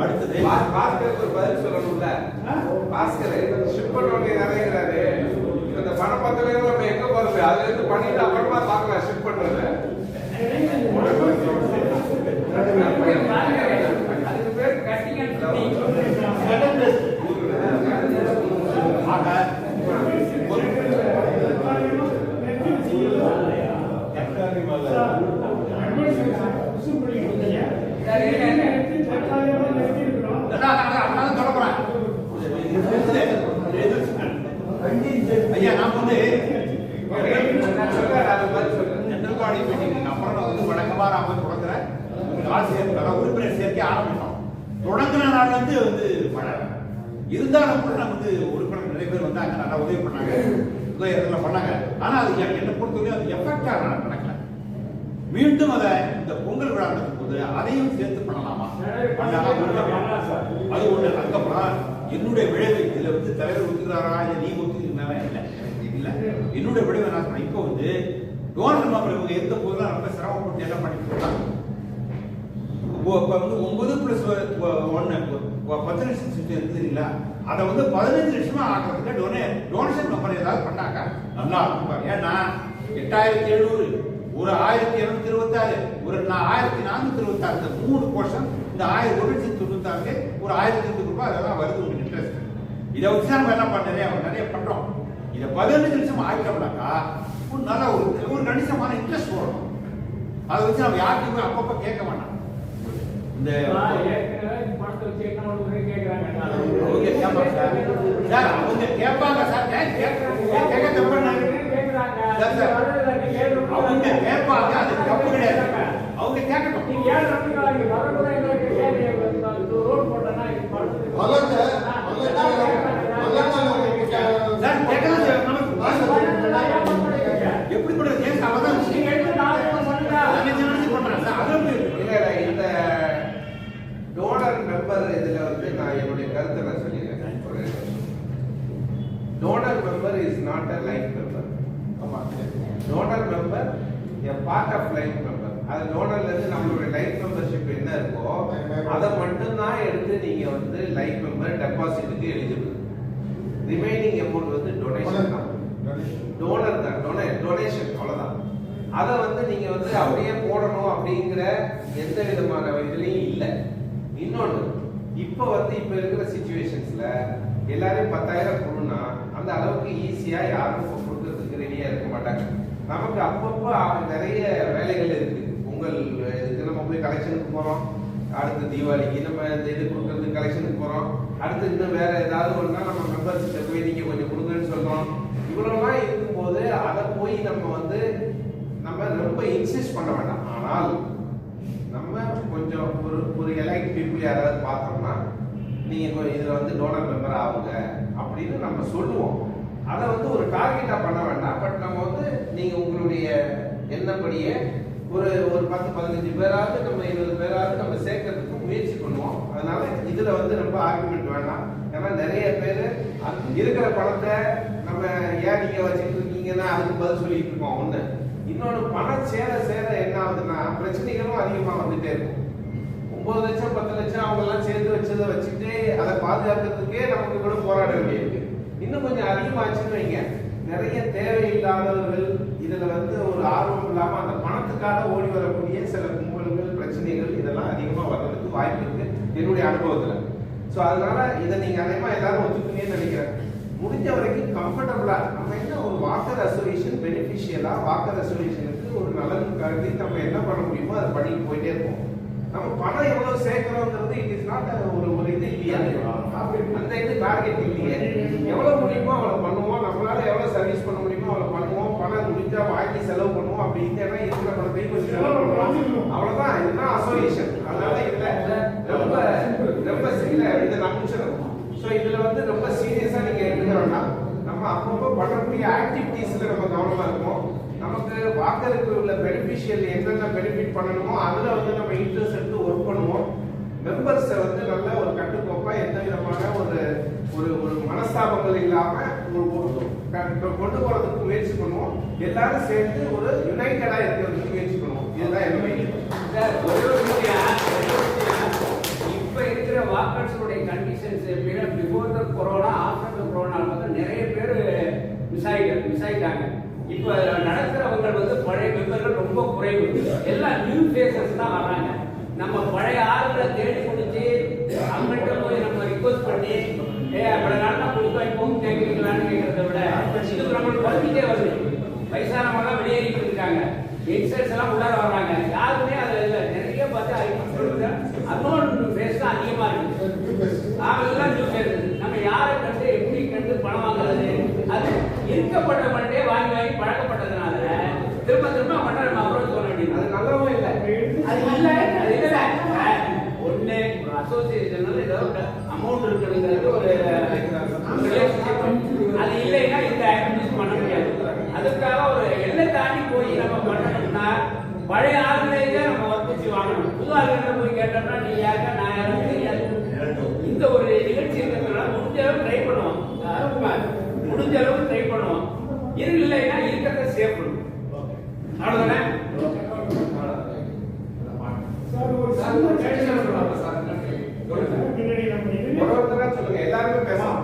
அடுத்தது பாஸ்கருக்கு ஒரு பதில் சொல்லணும்ல. பாஸ்கர் ஷிப் பண்ண வேண்டிய நிறையறாரு. இந்த பணம் பத்தல நம்ம எங்க போறது? அதுல இருந்து பண்ணிட்டு அப்புறமா பார்க்கலாம் ஷிப் பண்றது. அதுக்கு பேர் கட்டிங் அண்ட் ஃபிட்டிங். ஐயா நான் வந்து ஜெனரல் பாடி மீட்டிங் அப்புறம் வந்து வழக்கமா நாம தொடங்குற ஆசிரியர் உறுப்பினர் சேர்க்கை ஆரம்பித்தோம். தொடங்கின நாள் வந்து மழை இருந்தாலும் கூட நம்ம வந்து உறுப்பினர் நிறைய பேர் வந்தாங்க, நல்லா உதவி பண்ணாங்க, உதவியெல்லாம் பண்ணாங்க. ஆனா அது என்னை பொறுத்தவரையும் அது எஃபெக்டா நடக்கல. மீண்டும் அதை இந்த பொங்கல் விழா நடக்கும் போது அதையும் சேர்த்து பண்ணலாமா அது ஒண்ணு. அதுக்கப்புறம் என்னுடைய விளைவு இதுல வந்து தலைவர் ஒத்துக்கிறாரா இல்ல நீ ஒத்துக்கிறா இல்ல இல்ல என்னுடைய விளைவு நான் சொன்னேன். இப்போ வந்து டோனர் மெம்பர் இவங்க இருந்த போதுலாம் ரொம்ப சிரமப்பட்டு என்ன பண்ணிட்டு இருக்காங்க. வந்து 9+1 10 லட்சம் இருக்குதுங்களா, அதை வந்து 15 லட்சமா ஆகிறதுக்கு டொனேஷன் மெம்பர் ஏதாவது பண்ணாங்க நல்லா இருக்கும். ஏன்னா 8,700 ஒரு 1,226 ஒரு 1,426 இந்த 3 போர்ஷன் இந்த 1,196 ஒரு 1,000 ரூபாய் அதெல்லாம் வருது உங்களுக்கு இன்ட்ரெஸ்ட். இதை வச்சு நம்ம என்ன நிறைய பண்றோம். இதை 15 லட்சம் ஆகிட்டோம்னாக்கா நல்லா ஒரு கணிசமான இன்ட்ரெஸ்ட் வரும். அதை வச்சு நம்ம யாருக்குமே அப்பப்ப கேட்க வேண்டாம். இந்த அவங்க கேட்பாங்க சார், கேட்க தப்பு அவங்க கேட்பாங்க, அது தப்பு கிடையாது. அவங்க கேட்கணும். எப்படி கூட இந்த டோனர் மெம்பர் இதுல வந்து நான் என்னுடைய கருத்தை நான் சொல்லிடுறேன். Donor member is not a life member. Donor member a part of life member. அது டோனர்ல இருந்து நம்மளுடைய லைஃப் மெம்பர்ஷிப் என்ன இருக்கோ அதை மட்டும் தான் எடுத்து நீங்க வந்து லைஃப் மெம்பர் டெபாசிட்டுக்கு எலிஜிபிள். ரிமைனிங் அமௌண்ட் வந்து டொனேஷன் தான். டோனர் தான், டொனேஷன் அவ்வளவுதான். அதை வந்து நீங்க வந்து அப்படியே போடணும் அப்படிங்கிற எந்த விதமான இதுலயும் இல்லை. இன்னொன்று, இப்ப இருக்கிற சிச்சுவேஷன்ஸ்ல எல்லாரும் 10,000 கொடுனா அந்த அளவுக்கு ஈஸியா யாரும் கொடுக்கறதுக்கு ரெடியா இருக்க மாட்டாங்க. நமக்கு அப்பப்போ நிறைய வேலைகள் இருக்கு. பொங்கல் இதுக்கு நம்ம போய் கலெக்ஷனுக்கு போறோம், அடுத்து தீபாவளிக்கு நம்ம இந்த இது கொடுக்கறதுக்கு கலெக்ஷனுக்கு போறோம், அடுத்து இன்னும் வேற ஏதாவது ஒன்றா நம்ம மெம்பர்ஸ்கிட்ட போய் நீங்க கொஞ்சம் கொடுங்கன்னு சொல்றோம். இவ்வளவுலாம் இருக்கும்போது அதை போய் நம்ம ரொம்ப இன்சிஸ்ட் பண்ண வேண்டாம். ஆனால் நம்ம கொஞ்சம் கொஞ்சம் ஒரு எலைட் பீப்புள் யாராவது பார்த்தோம்னா நீங்கள் இதில் வந்து டோனர் மெம்பர் ஆகுங்க அப்படின்னு நம்ம சொல்லுவோம். அதை வந்து ஒரு டார்கெட்டாக பண்ண வேண்டாம். பட் நம்ம வந்து நீங்கள் உங்களுடைய எண்ணப்படியே ஒரு 10-15 பேராவது நம்ம 20 பேராவது நம்ம சேர்க்கறதுக்கு முயற்சி பண்ணுவோம். அதனால இதில் வந்து ரொம்ப ஆர்குமெண்ட் வேண்டாம். ஏன்னா நிறைய பேர் இருக்கிற பணத்தை நம்ம ஏன் நீங்கள் வச்சுட்டு இருக்கீங்கன்னா அதுக்கு பதில் சொல்லிட்டு இருக்கோம். ஒன்று இன்னொன்று பணம் சேர என்ன ஆகுதுன்னா பிரச்சனைகளும் அதிகமாக வந்துட்டே இருக்கும். 9 லட்சம் 10 லட்சம் அவங்கெல்லாம் சேர்த்து வச்சதை வச்சுட்டு அதை பாதுகாக்கிறதுக்கே நமக்கு கூட போராட வேண்டியிருக்கு. இன்னும் கொஞ்சம் அதிகமாச்சுன்னு வைங்க, நிறைய தேவையில்லாதவர்கள் இதில் வந்து ஒரு ஆர்வம் இல்லாமல் அந்த பணத்துக்காக ஓடி வரக்கூடிய சில கும்பல்கள் பிரச்சனைகள் இதெல்லாம் அதிகமாக வர்றதுக்கு வாய்ப்பு இருக்கு என்னுடைய அனுபவத்தில். ஸோ அதனால இதை நீங்கள் அதிகமாக எல்லாரும் ஒத்துக்குங்கன்னு நினைக்கிறேன். முடிஞ்ச வரைக்கும் கம்ஃபர்டபுளா நம்ம என்ன ஒரு வாக்கர் அசோசியேஷன் பெனிஃபிஷியலா வாக்கர் அசோசியேஷனுக்கு ஒரு நலன் கருதி நம்ம என்ன பண்ண முடியுமோ அதை பண்ணிட்டு போயிட்டே இருப்போம். நம்ம பணம் எவ்வளவு சேர்க்கிறோங்கிறது இட் இஸ் நாட் ஒரு இது இல்லையா, அந்த இது டார்கெட் இல்லையே. எவ்வளவு முடியுமோ அவ்வளவு பண்ணுவோம். நம்மளால எவ்வளவு சர்வீஸ் பண்ண முடியுமோ அவ்வளவு பண்ணுவோம். பணம் முடிஞ்சா வாங்கி செலவு பண்ணுவோம். அப்படி இல்லைன்னா இருக்கிற பணத்தையும் கொஞ்சம் செலவு பண்ணுவோம். அவ்வளவுதான். இதுதான் அசோசியேஷன். அதனால இதுல ரொம்ப ரொம்ப இதை நம்பிச்சிடும். ஸோ இதுல வந்து ரொம்ப சீரியஸா நீங்க எடுத்துக்க வேண்டாம். நம்ம அப்பப்போ பண்ணக்கூடிய ஆக்டிவிட்டீஸ்ல நம்ம கவனமா இருக்கோம். நமக்கு வாக்கருக்கு உள்ள பெனிஃபிஷியல் என்னென்ன பெனிஃபிட் பண்ணணுமோ அதுல வந்து நம்ம இன்ட்ரெஸ்ட் எடுத்து ஒர்க் பண்ணுவோம். மெம்பர்ஸை வந்து நல்ல ஒரு கட்டுக்கோப்பா எந்த விதமான ஒரு ஒரு ஒரு மனஸ்தாபங்கள் இல்லாம கொண்டு போறதுக்கு முயற்சி பண்ணுவோம். எல்லாரும் சேர்ந்து ஒரு யுனைடடா இருக்கிறதுக்கு முயற்சி பண்ணுவோம். இதுதான் என்னுடைய இப்ப இருக்கிற வாக்கர்ஸுடைய conditions before the corona after the corona வந்து நிறைய பேர் மிஸ் ஆயிட்டாங்க. இப்ப நடக்கிறவங்க வந்து பழைய மெம்பர்கள் ரொம்ப குறைவு. எல்லாம் நியூ ஃபேஸஸ் தான் வராங்க. நம்ம பழைய ஆளுங்களை தேடி பிடிச்சி அவங்கள்ட்ட போய் நம்ம ரிக்வஸ்ட் பண்ணி அப்படி நல்லா கொடுத்து வைப்போம் கேட்குறீங்களான்னு கேட்கறத விட இது நம்மளுக்கு குறைஞ்சிட்டே வருது. வயசானவங்களாம் வெளியேறிட்டு இருக்காங்க. யங்ஸ்டர்ஸ் எல்லாம் உள்ளார வர்றாங்க. யாருமே அதில் இல்லை. நிறைய பார்த்தா அன்னோன் ஃபேஸ் தான் அதிகமாக இருக்கு. அவங்கெல்லாம் நியூ ஃபேஸ். நம்ம யாரை கண்டு எப்படி கண்டு பணம் வாங்குறது, அது இருக்கப்பட்ட பண்ணே வாங்கி பழக்கப்பட்டதுனால திரும்ப பண்ண நம்ம அப்ரோச் பண்ண வேண்டியது. அது நல்லாவும் இல்லை. அது இல்லை ஒண்ணு அசோசியேஷன் ஏதாவது அமௌண்ட் இருக்குங்கிறது ஒரு அது இல்லைன்னா இந்த ஆக்டிவிட்டிஸ் பண்ண முடியாது. அதுக்காக ஒரு எல்லை தாண்டி போய் நம்ம பண்ணணும்னா பழைய ஆளுநரையே நம்ம வற்புறுத்தி வாங்கணும். புது ஆளுநர் போய் கேட்டோம்னா நீ யாருக்கா நான் யாரும் தெரியாது. இந்த ஒரு நிகழ்ச்சி இருக்கிறதுனால முடிஞ்ச அளவுக்கு ட்ரை பண்ணுவோம். முடிஞ்ச அளவுக்கு ட்ரை பண்ணுவோம். இது இல்லைன்னா இருக்கிறத சேவ் பண்ணுவோம். அவ்வளவுதானே? சொல்லுங்க, எல்லாருமே பேசலாம்.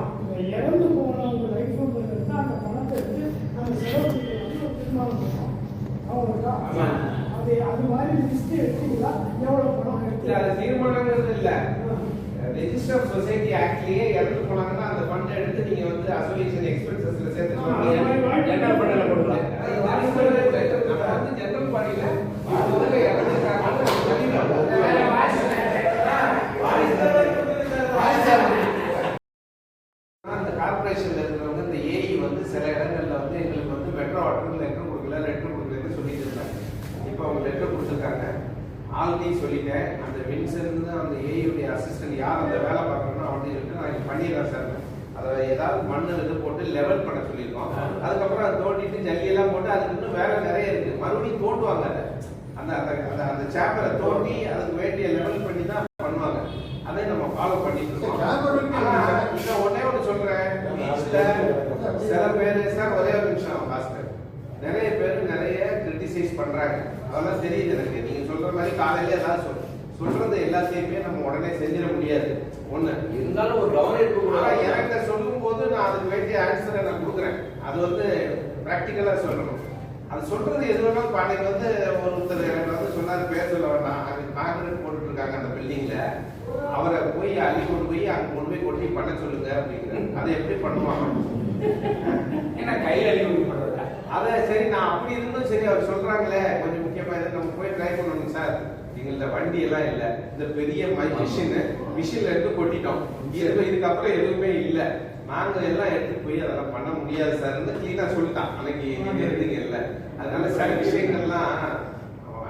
இறந்து போனவங்க லைஃப் அந்த பணத்தை எடுத்து அந்த செலவுக்கு அது மாதிரி லிஸ்ட் எடுத்தீங்களா? எவ்வளவு பணம் எடுத்து அது தீர்மானங்கிறது இல்ல. ரெஜிஸ்டர் சொசைட்டி ஆக்ட்லயே இறந்து போனாங்கன்னா அந்த ஃபண்ட் எடுத்து நீங்க வந்து அசோசியேஷன் எக்ஸ்பென்சஸ்ல சேர்த்துக்கலாம். ஜெனரல் ஃபண்ட்ல போடலாம். வந்து ஜெனரல் பாடியில முதல்ல இறந்துட்டாங்க அந்த கார்பரேஷன்ல இருக்கிறவங்க இந்த ஏஇ வந்து சில இடங்கள்ல வந்து எங்களுக்கு வந்து மெட்ரோ வாட்டர் லெட்டர் கொடுக்கலன்னு சொல்லிட்டு இருந்தாங்க. இப்போ அவங்க லெட்டர் கொடுத்துருக்காங்க. ஆல்ரெடி சொல்லிட்டேன். அந்த வின்சன் அந்த ஏயுடைய அசிஸ்டன்ட் யார் அந்த வேலை பார்க்கணும்னு அவன் இருக்கு. நான் பண்ணிடுறேன் சார். அதை ஏதாவது மண்ணு இது போட்டு லெவல் பண்ண சொல்லியிருக்கோம். அதுக்கப்புறம் அதை தோண்டிட்டு ஜல்லியெல்லாம் போட்டு அதுக்கு இன்னும் வேலை நிறைய இருக்கு. மறுபடியும் தோண்டுவாங்க. அதை அந்த அந்த சேப்பரை தோண்டி அதுக்கு வேண்டிய லெவல் பண்ணி தான் பண்ணுவாங்க. அதை நம்ம ஃபாலோ பண்ணிட்டு இருக்கோம். இதை ஒன்னே ஒன்று சொல்றேன். பீச்ல சில பேர் சார் ஒரே ஒரு நிமிஷம் பாஸ்கர், நிறைய பேர் நிறைய கிரிட்டிசைஸ் பண்றாங்க. அதெல்லாம் தெரியுது எனக்கு. நீங்க சொல்ற மாதிரி காலையில ஏதாவது சொல்றது எல்லாத்தையுமே நம்ம உடனே செஞ்சிட முடியாது. ஒண்ணு இருந்தாலும் ஒரு கவனம் எனக்கு சொல்லும் போது நான் அதுக்கு வேண்டிய ஆன்சரை நான் கொடுக்குறேன். அது வந்து பிராக்டிக்கலா சொல்லணும். அது சொல்றது எது வேணாலும் அன்னைக்கு வந்து ஒருத்தர் எனக்கு வந்து சொன்னாரு, பேர் சொல்ல வேண்டாம், அது கான்கிரீட் போட்டுட்டு இருக்காங்க அந்த பில்டிங்ல, அவரை போய் அள்ளி கொண்டு போய் அங்க கொண்டு போய் கொட்டி பண்ண சொல்லுங்க அப்படிங்கிற. அதை எப்படி பண்ணுவாங்க? ஏன்னா கையில் அள்ளி பண்றது. அதை சரி நான் அப்படி இருந்தும் சரி அவர் சொல்றாங்களே கொஞ்சம் முக்கியமா இதை நம்ம போய் ட்ரை பண்ணணும் சார். எங்கள்ட்ட வண்டி எல்லாம் இல்லை. இந்த பெரிய மிஷின்ல எடுத்து கொட்டிட்டோம். இதுக்கப்புறம் எதுவுமே இல்லை. நாங்க எல்லாம் எடுத்துட்டு போய் அதெல்லாம் பண்ண முடியாது சார் கிளீனா சொல்லிட்டான். அன்னைக்கு நீங்க இருந்தீங்க இல்லை. அதனால சில விஷயங்கள்லாம்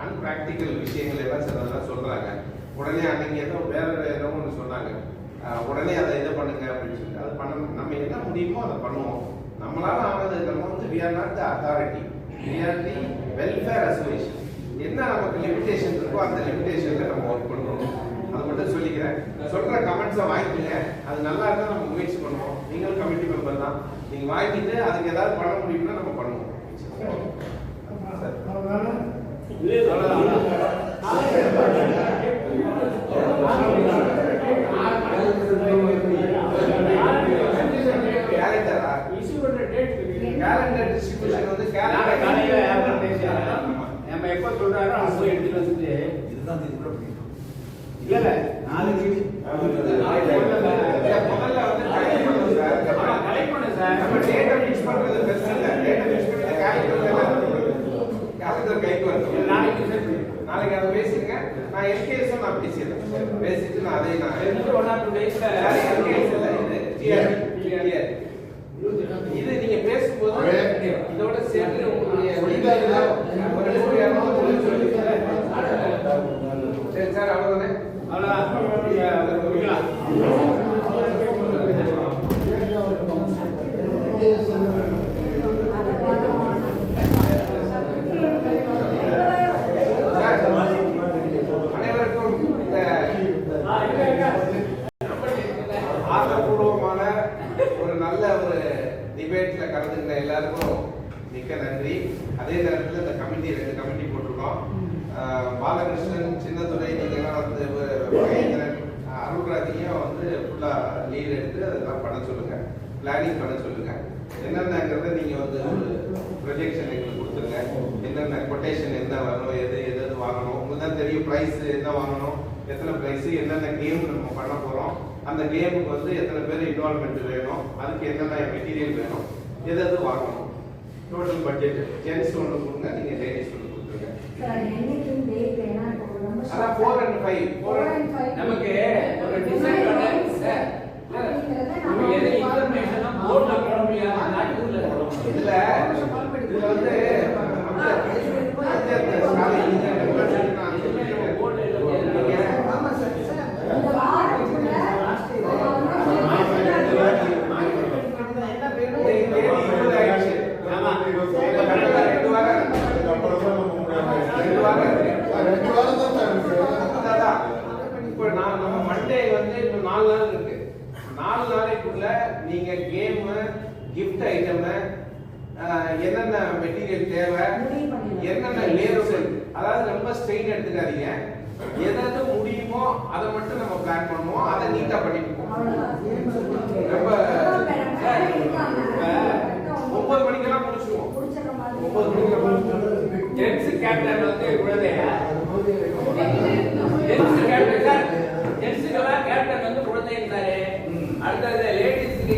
அன்பிராக்டிக்கல் விஷயங்கள் எல்லாம் சிலதெல்லாம் சொல்றாங்க. உடனே அன்னைக்கு ஏதோ வேற ஏதோ ஒன்று சொன்னாங்க, உடனே அதை இதை பண்ணுங்க அப்படின்னு சொல்லி அது பண்ண நம்ம என்ன முடியுமோ அதை பண்ணுவோம். நம்மளால ஆனது நம்ம வந்து we are not the authority, we are the welfare association. என்ன நமக்கு லிமிடேஷன் இருக்கோ அந்த லிமிடேஷன்ல நம்ம ஒர்க் பண்றோம். அதை மட்டும் சொல்லிக்கிறேன். சொல்ற கமெண்ட்ஸை வாங்கிக்கங்க. அது நல்லா இருந்தால் நம்ம முயற்சி பண்ணுவோம். நீங்களும் கமிட்டி மெம்பர் தான். நீங்க வாங்கிட்டு அதுக்கு ஏதாவது பண்ண முடியும்னா நம்ம பண்ணுவோம். கேலண்டர் டிஸ்ட்ரிபியூஷன் வந்து நம்ம எப்ப சொல்றாரோ அவங்க போய் எடுத்துட்டு வந்துட்டு இதுதான் இது கூட பிடிக்கும். இல்ல நாளைக்கு முதல்ல வந்து கலெக்ட் பண்ணுங்க சார். கலெக்ட் பண்ணு சார். நம்ம டேட்டா மிக்ஸ் பண்றது பெஸ்ட் இல்ல. டேட்டா மிக்ஸ் பண்ணி கேலண்டர் கைக்கு வரணும். நாளைக்கு அதை பேசுங்க. நான் எல்கேஎஸ் நான் பேசிடுறேன். பேசிட்டு நான் அதை நான் 1 or 2 daysல எல்கேஎஸ் இல்ல இது நீங்க பேசும்போது இதோட சேர்த்து உங்களுடைய சரி சார் அவ்வளவுதானே. அனைவருக்கும் இந்த ஆக்கப்பூர்வமான ஒரு நல்ல ஒரு டிபேட்ல கலந்துக்கிற எல்லாருக்கும் மிக்க நன்றி. அதே நேரத்தில் இந்த கமிட்டி 2 கமிட்டி போட்டிருக்கோம். பாலகிருஷ்ணன், சின்னதுரை, நீங்கள்லாம் வந்து மகேந்திரன், அருள்ராஜையும் வந்து ஃபுல்லா லீட் எடுத்து அதெல்லாம் பண்ண சொல்லுங்க, பிளானிங் பண்ண சொல்லுங்க. என்னென்னங்கிறத நீங்க வந்து ஒரு ப்ரொஜெக்ஷன் எங்களுக்கு கொடுத்துருங்க. என்னென்ன கொட்டேஷன் என்ன வரும், எது எது வாங்கணும், உங்களுக்கு தான் தெரியும். ப்ரைஸ் என்ன வாங்கணும், எத்தனை ப்ரைஸ், என்னென்ன கேம் நம்ம பண்ண போறோம், அந்த கேமுக்கு வந்து எத்தனை பேர் இன்வால்மெண்ட் வேணும், அதுக்கு என்னென்ன மெட்டீரியல் வேணும், எது வாங்கணும், டோட்டல் பட்ஜெட். ஜென்ஸ் ஒன்று கொடுங்க, நீங்க லேடிஸ் ஒன்று கொடுத்துருங்க. அதான் 4 and 5 நமக்கு ஒரு டிசைன் பண்ண சார். நம்ம எதை இன்ஃபர்மேஷனா போர்ட்ல போட முடியாது, நாட்டுக்குள்ள இதுல வந்து நம்ம மண்டே வந்து இன்னும் 4 நாள் இருக்கு. 4 நாளைக்குள்ள நீங்க கேம், கிஃப்ட் ஐட்டம், என்னென்ன மெட்டீரியல் தேவை, என்னென்ன லேபிள், அதாவது ரொம்ப ஸ்ட்ரெயின் எடுத்துக்காதீங்க. எதாவது முடியுமோ அதை மட்டும் நம்ம பிளான் பண்ணுவோம். அதை நீட்டா பண்ணிப்போம். ரொம்ப 9 மணிக்கெல்லாம் முடிச்சுவோம். 9 மணிக்கெல்லாம் முடிச்சுவோம். ஜென்ஸ் கேப்டன் வந்து குழந்தையா, ஜென்ஸ் கேப்டன் சார், ஜென்ஸுக்கெல்லாம் கேப்டன் வந்து குழந்தைன்றாரு. அடுத்தது லேடிஸ்க்கு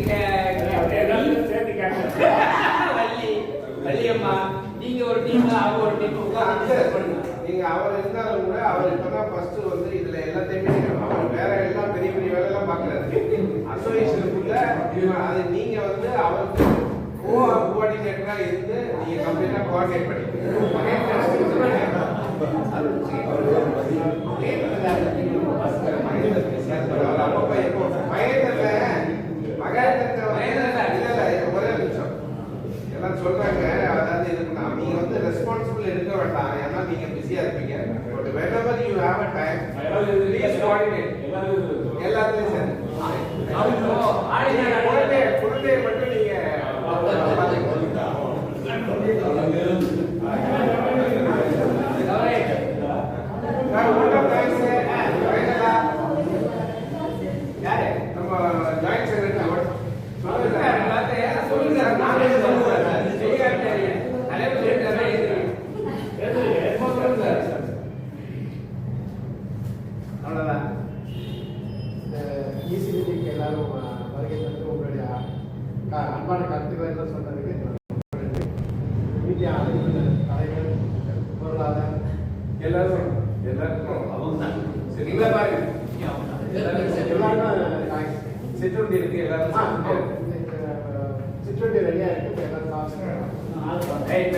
சேர்த்து கேப்டன் வள்ளியம்மா, நீங்க ஒரு டீம், அவங்க ஒரு டீம் பண்ணுங்க. நீங்க அவர் இருந்தாலும் கூட அவர் இப்பதான் ஃபர்ஸ்ட் வந்து இதுல எல்லாத்தையுமே அவர் வேற எல்லாம் பெரிய பெரிய வேலை எல்லாம் பாக்குறாரு. அசோசியேஷனுக்குள்ள அது நீங்க வந்து அவருக்கு கோஆர்டினேட்டரா இருந்து நீங்க கம்ப்ளீட்டா கோஆர்டினேட் சொல்றாங்க. அதாவது இதுக்கு நீங்க வந்து ரெஸ்பான்சிபிள் எடுக்க வேண்டாம், ஏன்னா நீங்க பிஸியா இருப்பீங்க. But whenever you have a time, please coordinate. எல்லாத்துலயும் சரி. குழந்தைய மட்டும் நீங்க நம்ம ஜாயிண்ட் செக்ரட்டரி அவ்வளவுதான். ஈசிபிக்கு எல்லாரும் வருகை தந்து உங்களுடைய அன்பான கருத்துக்களை சொன்னதுக்கு மீடியா தலைவர், பொருளாளர் எல்லாருக்கும் அவங்க தான் சரிங்களா பாருங்க. எல்லாரும் சிற்றுண்டி இருக்கு, எல்லாரும் சிற்றுண்டி ரெடியா இருக்கு. எல்லாரும் ரைட்